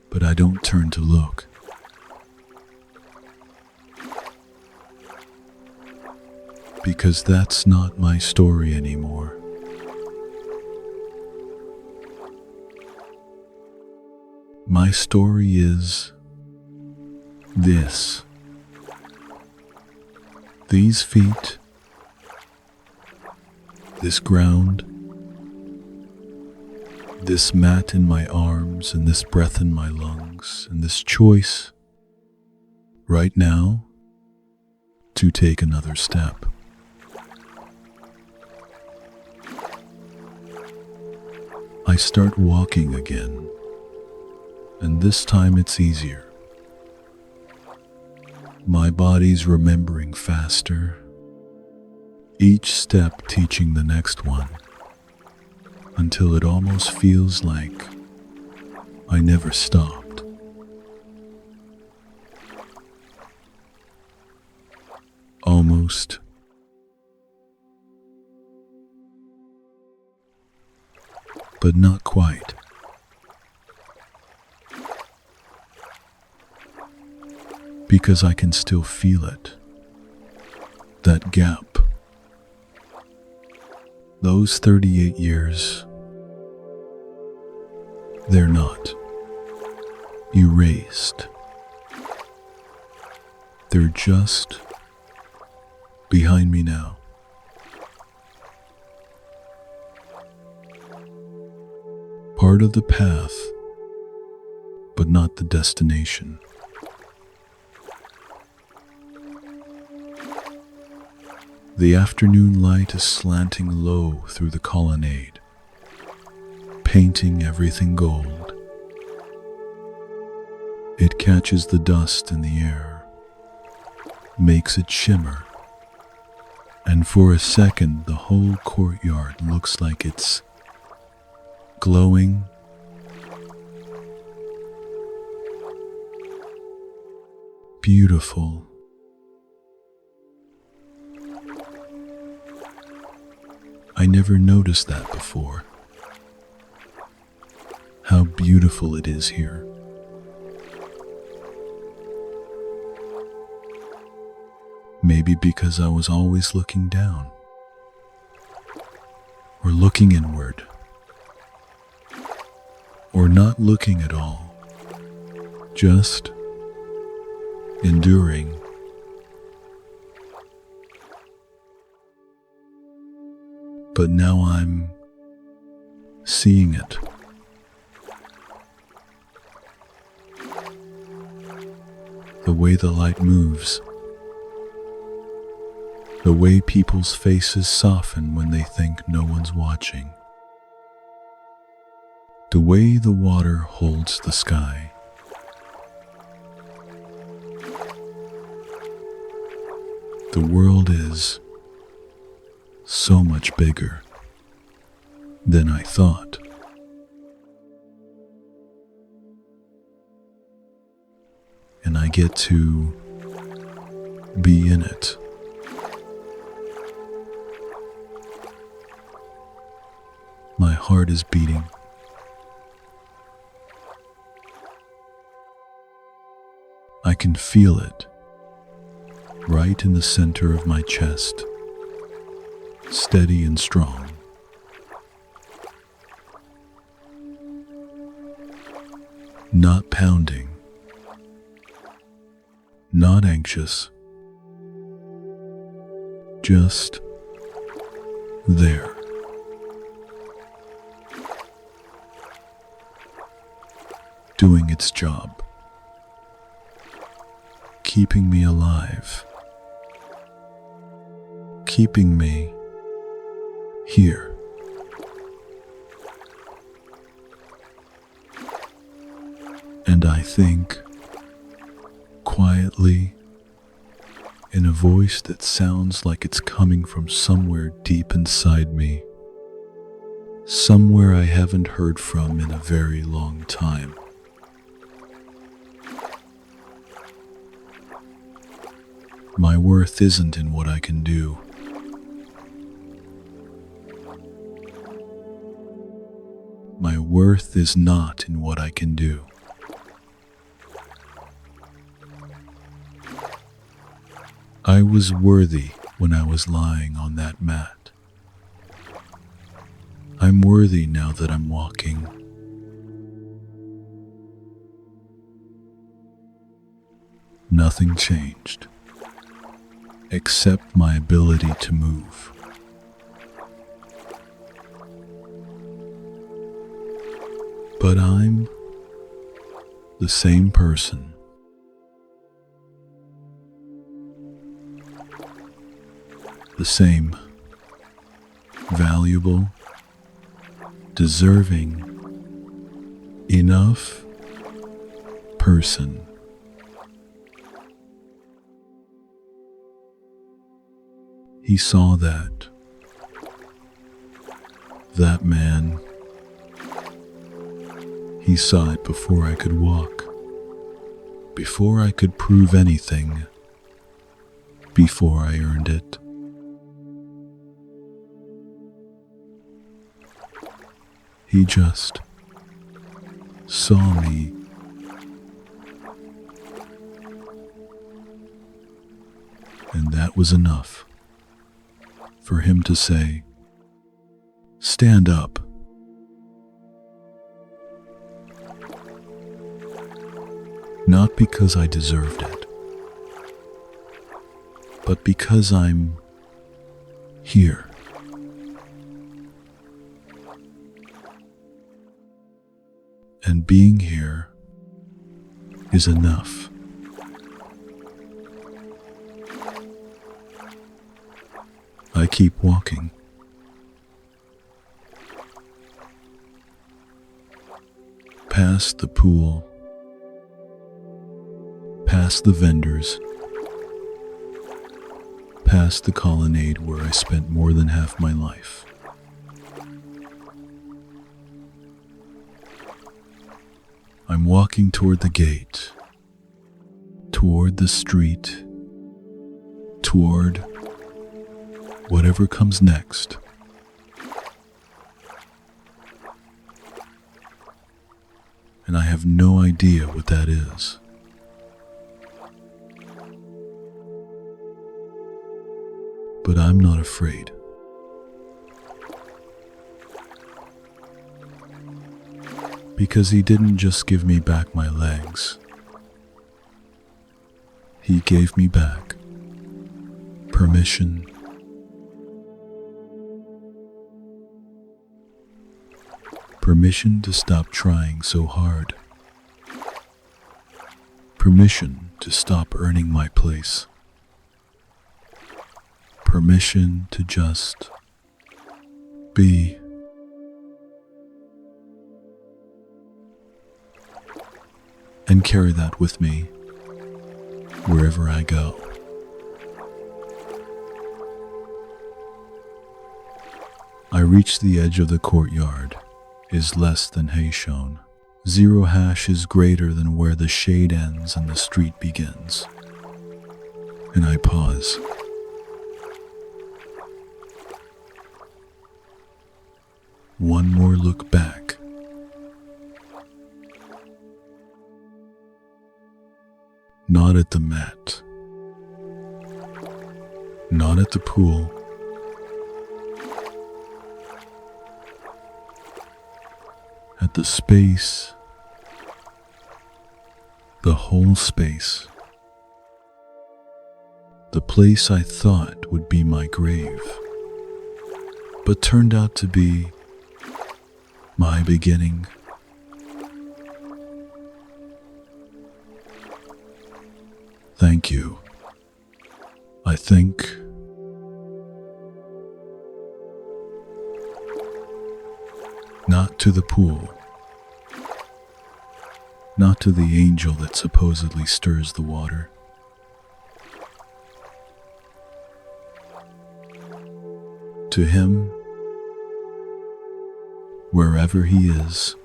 A: But I don't turn to look. Because that's not my story anymore. My story is this. These feet, this ground, this mat in my arms and this breath in my lungs and this choice right now to take another step. I start walking again, and this time it's easier. My body's remembering faster, each step teaching the next one, until it almost feels like I never stopped. Almost. But not quite. Because I can still feel it. That gap. Those 38 years, they're not erased. They're just behind me now. Part of the path, but not the destination. The afternoon light is slanting low through the colonnade, painting everything gold. It catches the dust in the air, makes it shimmer, and for a second the whole courtyard looks like it's glowing, beautiful. I never noticed that before. How beautiful it is here. Maybe because I was always looking down. or looking inward, or not looking at all, just enduring. But now I'm seeing it. The way the light moves, the way people's faces soften when they think no one's watching, the way the water holds the sky. The world is so much bigger than I thought. And I get to be in it. My heart is beating. I can feel it right in the center of my chest, steady and strong. Not pounding, not anxious, just there. Doing its job, keeping me alive, keeping me here. And I think, quietly, in a voice that sounds like it's coming from somewhere deep inside me, somewhere I haven't heard from in a very long time. My worth isn't in what I can do. My worth is not in what I can do. I was worthy when I was lying on that mat. I'm worthy now that I'm walking. Nothing changed, except my ability to move. But I'm the same person. The same valuable, deserving, enough person. He saw that. That man. He saw it before I could walk, before I could prove anything, before I earned it. He just saw me. And that was enough for him to say, "Stand up." Not because I deserved it, but because I'm here. And being here is enough. I keep walking. Past the pool, past the vendors, past the colonnade where I spent more than half my life. I'm walking toward the gate, toward the street, toward whatever comes next. And I have no idea what that is. But I'm not afraid. because he didn't just give me back my legs. He gave me back permission. Permission to stop trying so hard. Permission to stop earning my place. Permission to just be. And carry that with me wherever I go. I reach the edge of the courtyard. Is less than hay shown. 0 hash is greater than where the shade ends and the street begins. And I pause. One more look back. Not at the mat. Not at the pool. At the space. The whole space. The place I thought would be my grave, but turned out to be my beginning. Thank you. I think. Not to the pool. Not to the angel that supposedly stirs the water. To him, wherever he is,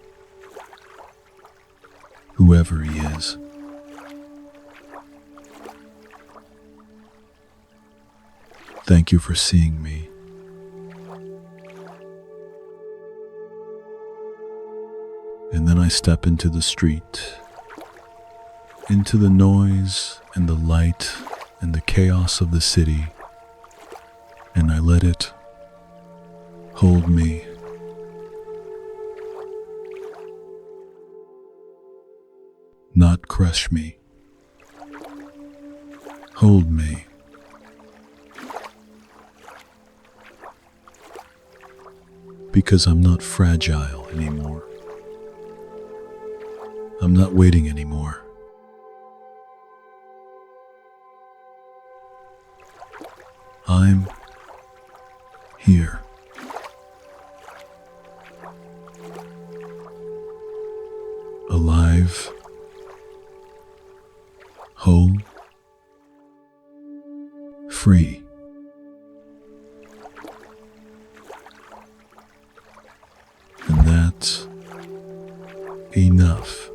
A: whoever he is. Thank you for seeing me. And then I step into the street, into the noise and the light and the chaos of the city, and I let it hold me. Not crush me. Hold me. Because I'm not fragile anymore. I'm not waiting anymore. I'm here. Alive. Whole. Free. And that's enough.